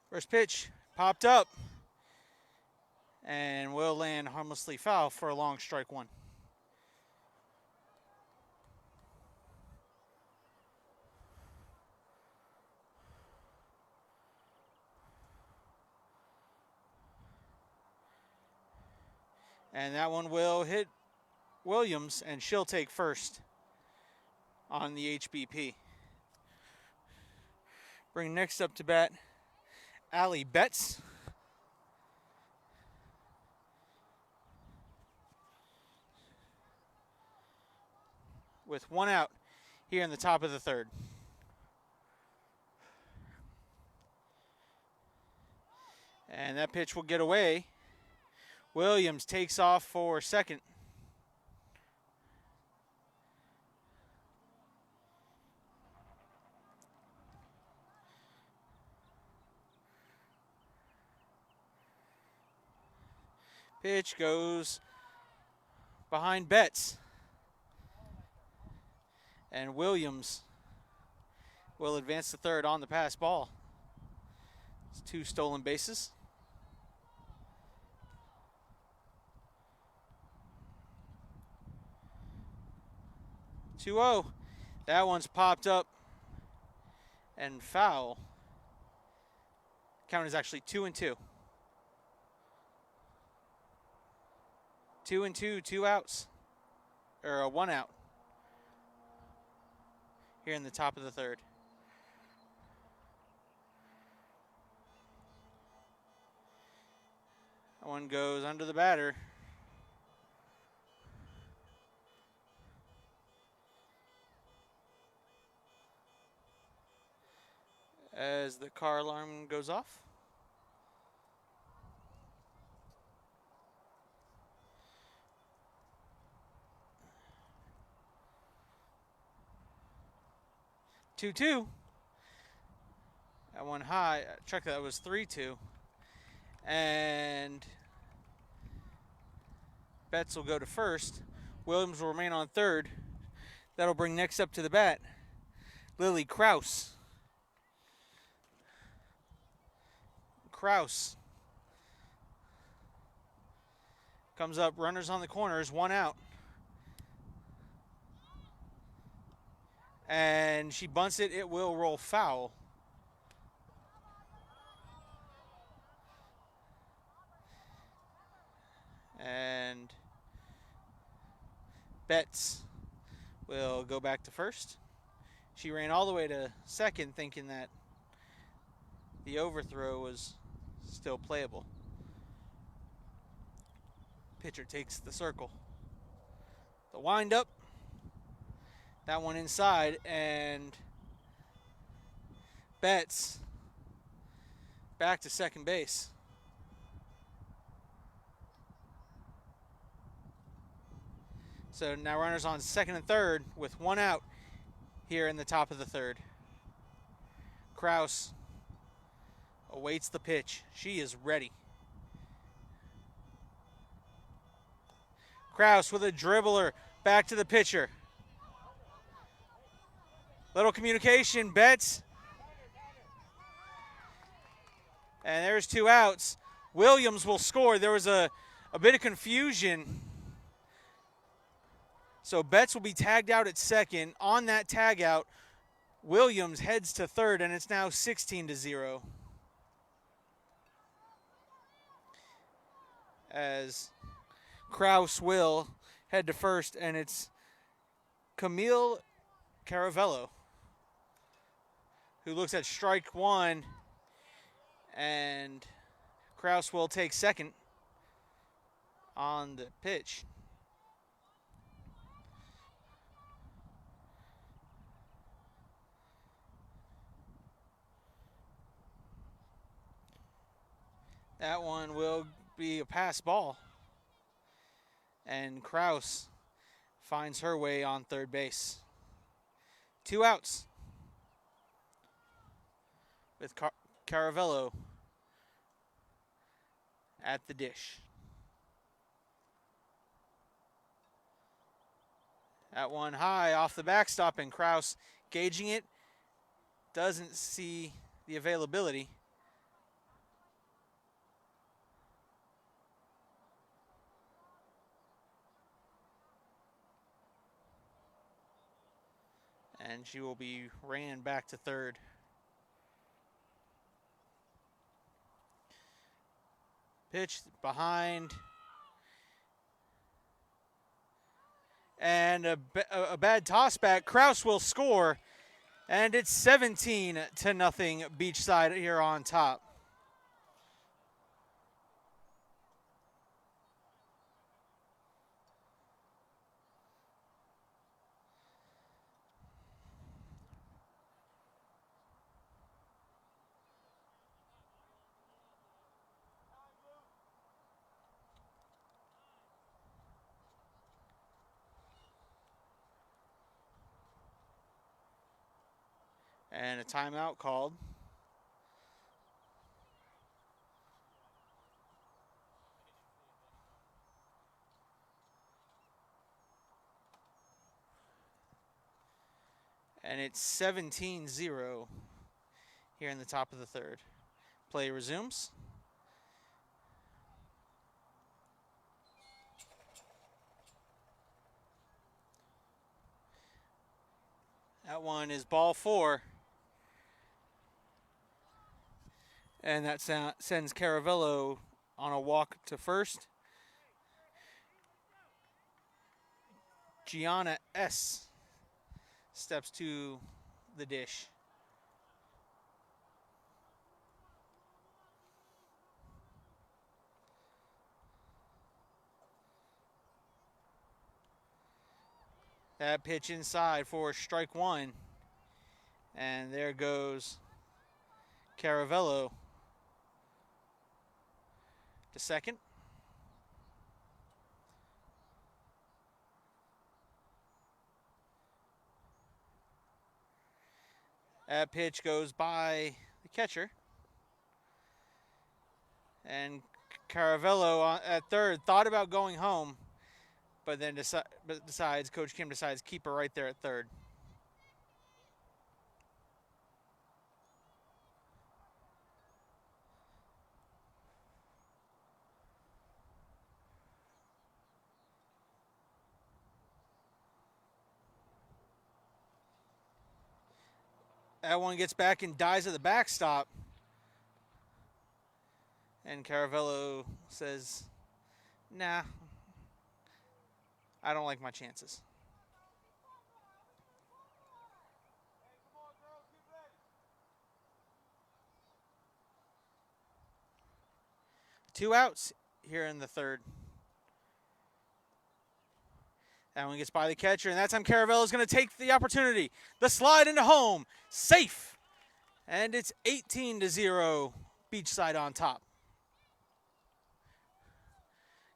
First pitch popped up and will land harmlessly foul for a long strike 1. And that one will hit Williams, and she'll take first on the HBP. Bring next up to bat, Allie Betts. With 1 out here in the top of the 3rd. And that pitch will get away. Williams takes off for second. Pitch goes behind Betts. And Williams will advance to third on the pass ball. It's 2 stolen bases. (2-0). That one's popped up and foul. Count is actually 2-2. 2-2, 2 outs. Or a 1 out. Here in the top of the 3rd. That one goes under the batter. As the car alarm goes off. (2-2). That one high. Check that was 3-2. And Betts will go to first. Williams will remain on third. That'll bring next up to the bat, Lily Kraus. Kraus comes up, runners on the corners, 1 out. And she bunts it, it will roll foul. And Betts will go back to first. She ran all the way to second thinking that the overthrow was still playable. Pitcher takes the circle. The windup. That one inside, and Betts back to second base. So now runners on second and third with 1 out here in the top of the 3rd. Kraus awaits the pitch. She is ready. Kraus with a dribbler back to the pitcher. Little communication, Betts. And there's 2 outs. Williams will score. There was a bit of confusion. So Betts will be tagged out at second. On that tag out, Williams heads to third, and it's now 16-0. As Kraus will head to first, and it's Camille Caravello, who looks at strike one, and Kraus will take second on the pitch. That one will be a pass ball, and Kraus finds her way on third base. 2 outs with Caravello at the dish. That one high off the backstop, and Kraus gauging it, doesn't see the availability. And she will be ran back to third. Pitch behind. And a bad toss back. Kraus will score. And it's 17-0 Beachside here on top. And a timeout called. And it's 17-0 here in the top of the third. Play resumes. That one is ball 4. And that sends Caravello on a walk to first. Gianna S. steps to the dish. That pitch inside for strike one. And there goes Caravello to second. That pitch goes by the catcher. And Caravello at third thought about going home, but then decides, Coach Kim decides, keep her right there at third. That one gets back and dies at the backstop. And Caravello says, nah, I don't like my chances. Two outs here in the third. That one gets by the catcher, and that time Caravello is going to take the opportunity. The slide into home, safe. And it's 18-0, Beachside on top.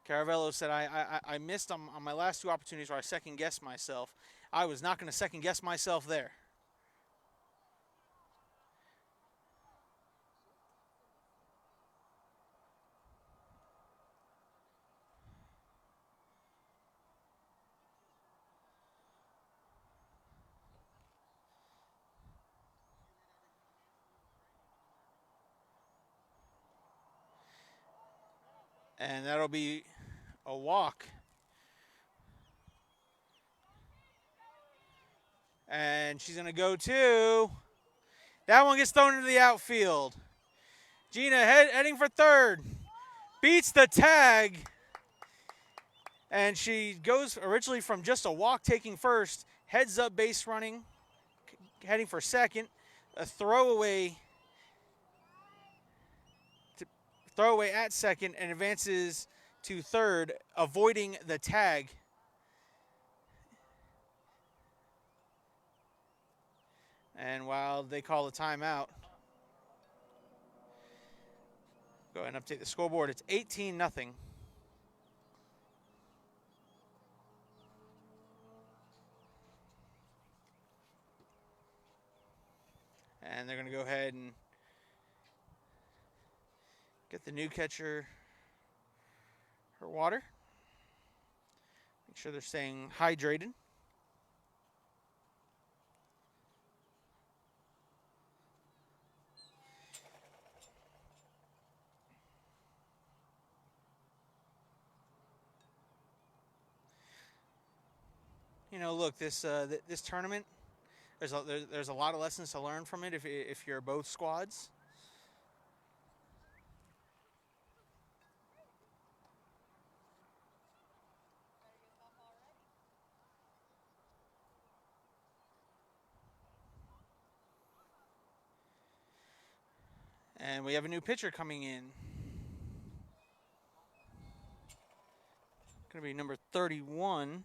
Caravello said, I missed on my last two opportunities where I second-guessed myself. I was not going to second-guess myself there. And that'll be a walk. And she's going to go to. That one gets thrown into the outfield. Gina heading for third. Beats the tag. And she goes originally from just a walk taking first, heads up base running, heading for second. A throwaway at second and advances to third, avoiding the tag. And while they call a timeout, go ahead and update the scoreboard. It's 18-0. And they're going to go ahead and get the new catcher her water. Make sure they're staying hydrated. You know, look, this tournament, there's a lot of lessons to learn from it if you're both squads. And we have a new pitcher coming in. Going to be number 31.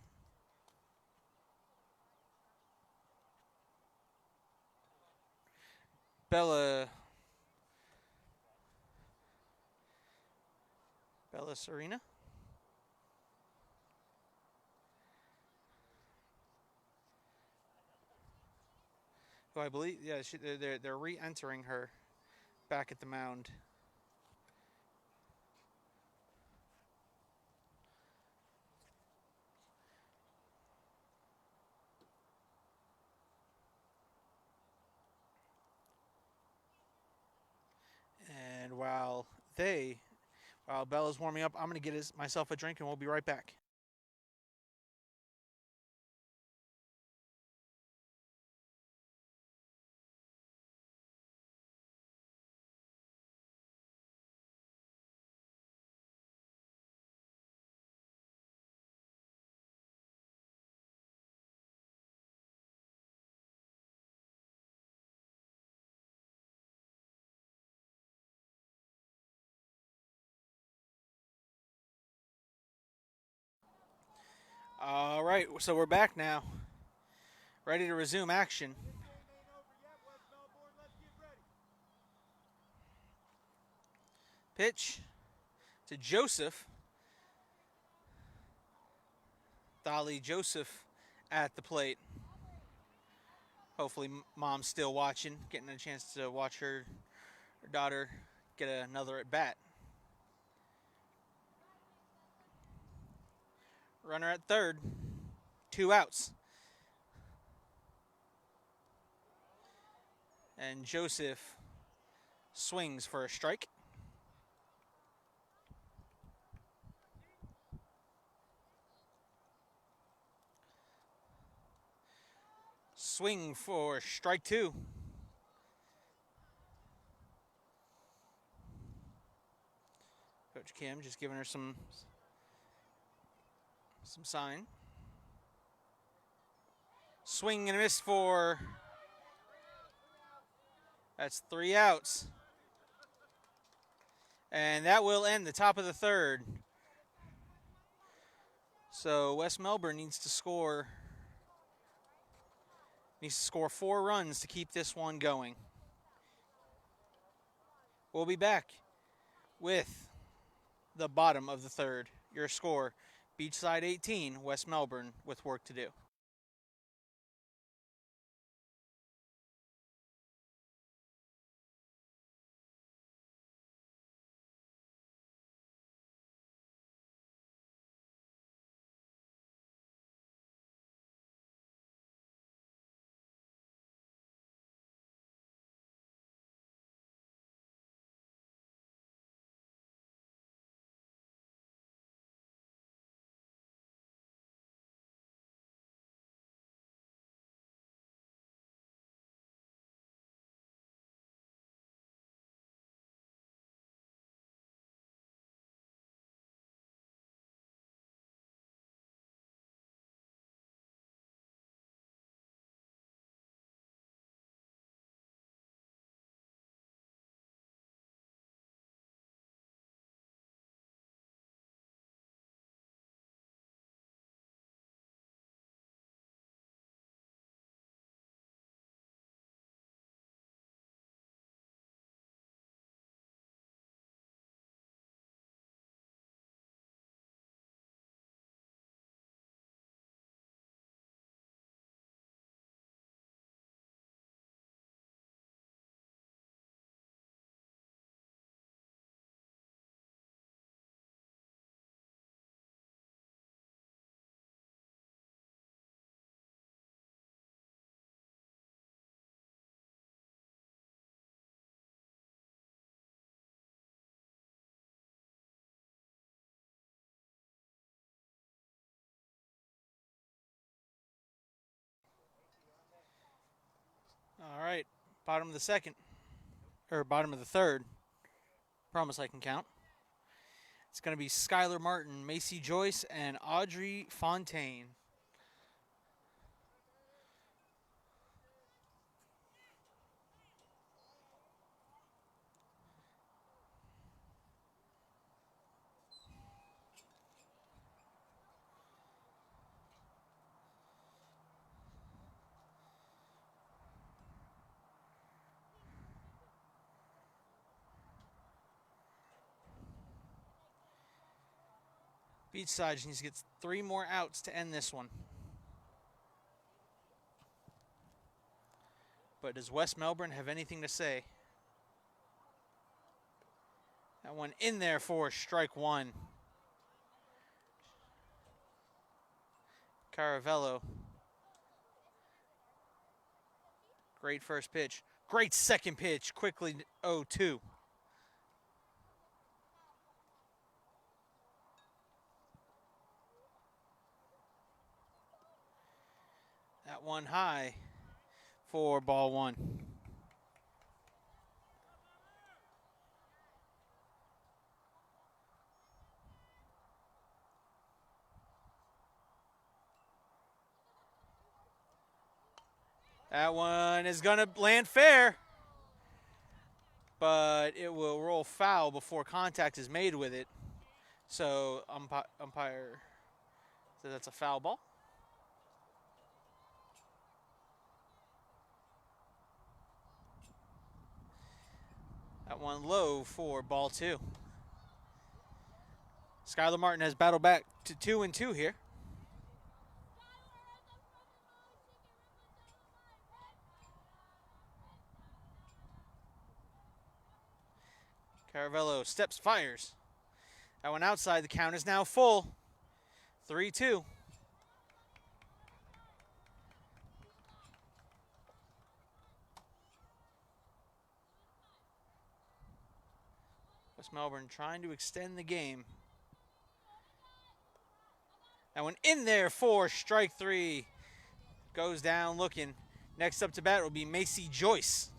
Bella Serena. Who I believe, yeah, they're re-entering her back at the mound. And while Bella's warming up, I'm going to get myself a drink and we'll be right back. All right, so we're back now. Ready to resume action. Pitch to Joseph. Dolly Joseph at the plate. Hopefully mom's still watching, getting a chance to watch her daughter get another at bat. Runner at third. 2 outs. And Joseph swings for a strike. Swing for strike 2. Coach Kim just giving her some sign. Swing and a miss for... That's 3 outs. And that will end the top of the third. So West Melbourne needs to score 4 runs to keep this one going. We'll be back with the bottom of the third. Your score, Beachside 18, West Melbourne with work to do. right, bottom of the second, or bottom of the third. Promise I can count. It's going to be Skylar Martin, Macy Joyce, and Audrey Fontaine. Beachside just needs to get 3 more outs to end this one. But does West Melbourne have anything to say? That one in there for strike 1. Caravello. Great first pitch. Great second pitch. Quickly 0-2. That one high for ball 1. That one is going to land fair, but it will roll foul before contact is made with it. So umpire says that's a foul ball. That one low for ball 2. Skylar Martin has battled back to 2-2 here. Caravello steps, fires. That one outside. The count is now full. 3-2. West Melbourne trying to extend the game. That one in there for strike 3. Goes down looking. Next up to bat will be Macy Joyce.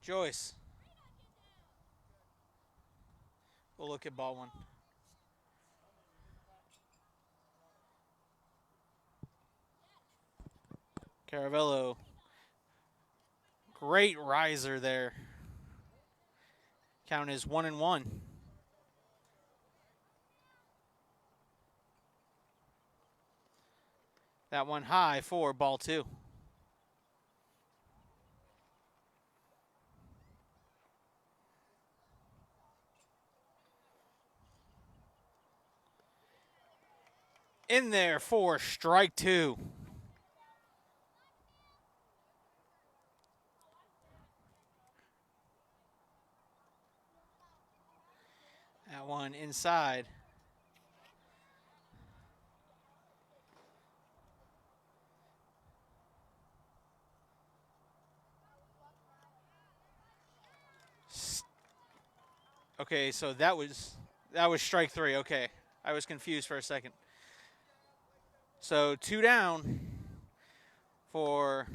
Joyce. We'll look at ball 1. Caravello. Great riser there. Count is 1-1. That one high for ball 2. In there for strike 2. That one inside. Okay, so that was strike 3. Okay, I was confused for a second. So 2 down for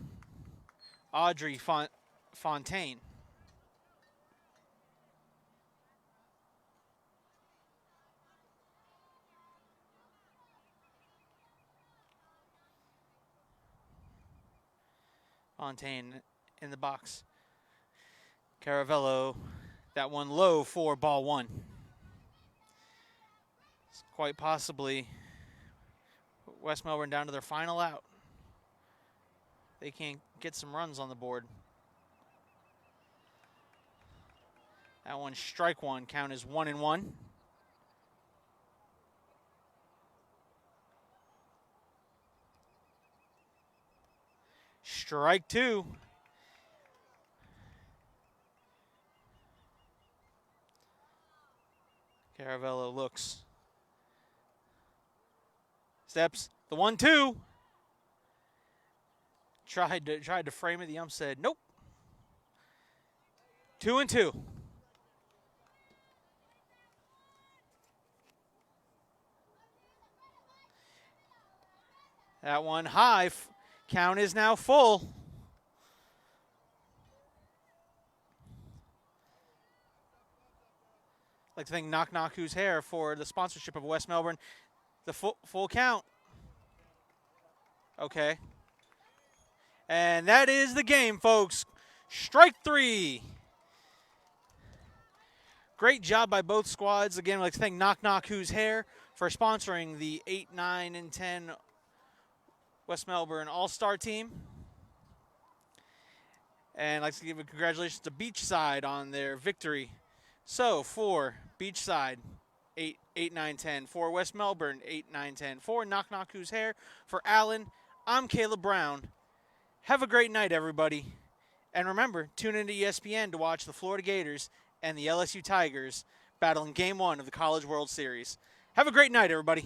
Audrey Fontaine. Fontaine in the box. Caravello, that one low for ball 1. It's quite possibly West Melbourne down to their final out. They can't get some runs on the board. That one strike 1. Count is 1-1. Strike 2. Caravello looks. Steps. The 1-2. Tried to frame it. The ump said, nope. 2-2. That one high. Count is now full. I'd like to thank Knock Knock Who's Hair for the sponsorship of West Melbourne. The full count. Okay. And that is the game, folks. Strike 3. Great job by both squads. Again, I'd like to thank Knock Knock Who's Hair for sponsoring the 8, 9, and 10 West Melbourne All-Star team. And I'd like to give a congratulations to Beachside on their victory. So, for Beachside, 8, 9, 10. For West Melbourne, 8, 9, 10. For Knock Knock Who's Hair. For Allen, I'm Caleb Brown. Have a great night, everybody. And remember, tune into ESPN to watch the Florida Gators and the LSU Tigers battle in Game 1 of the College World Series. Have a great night, everybody.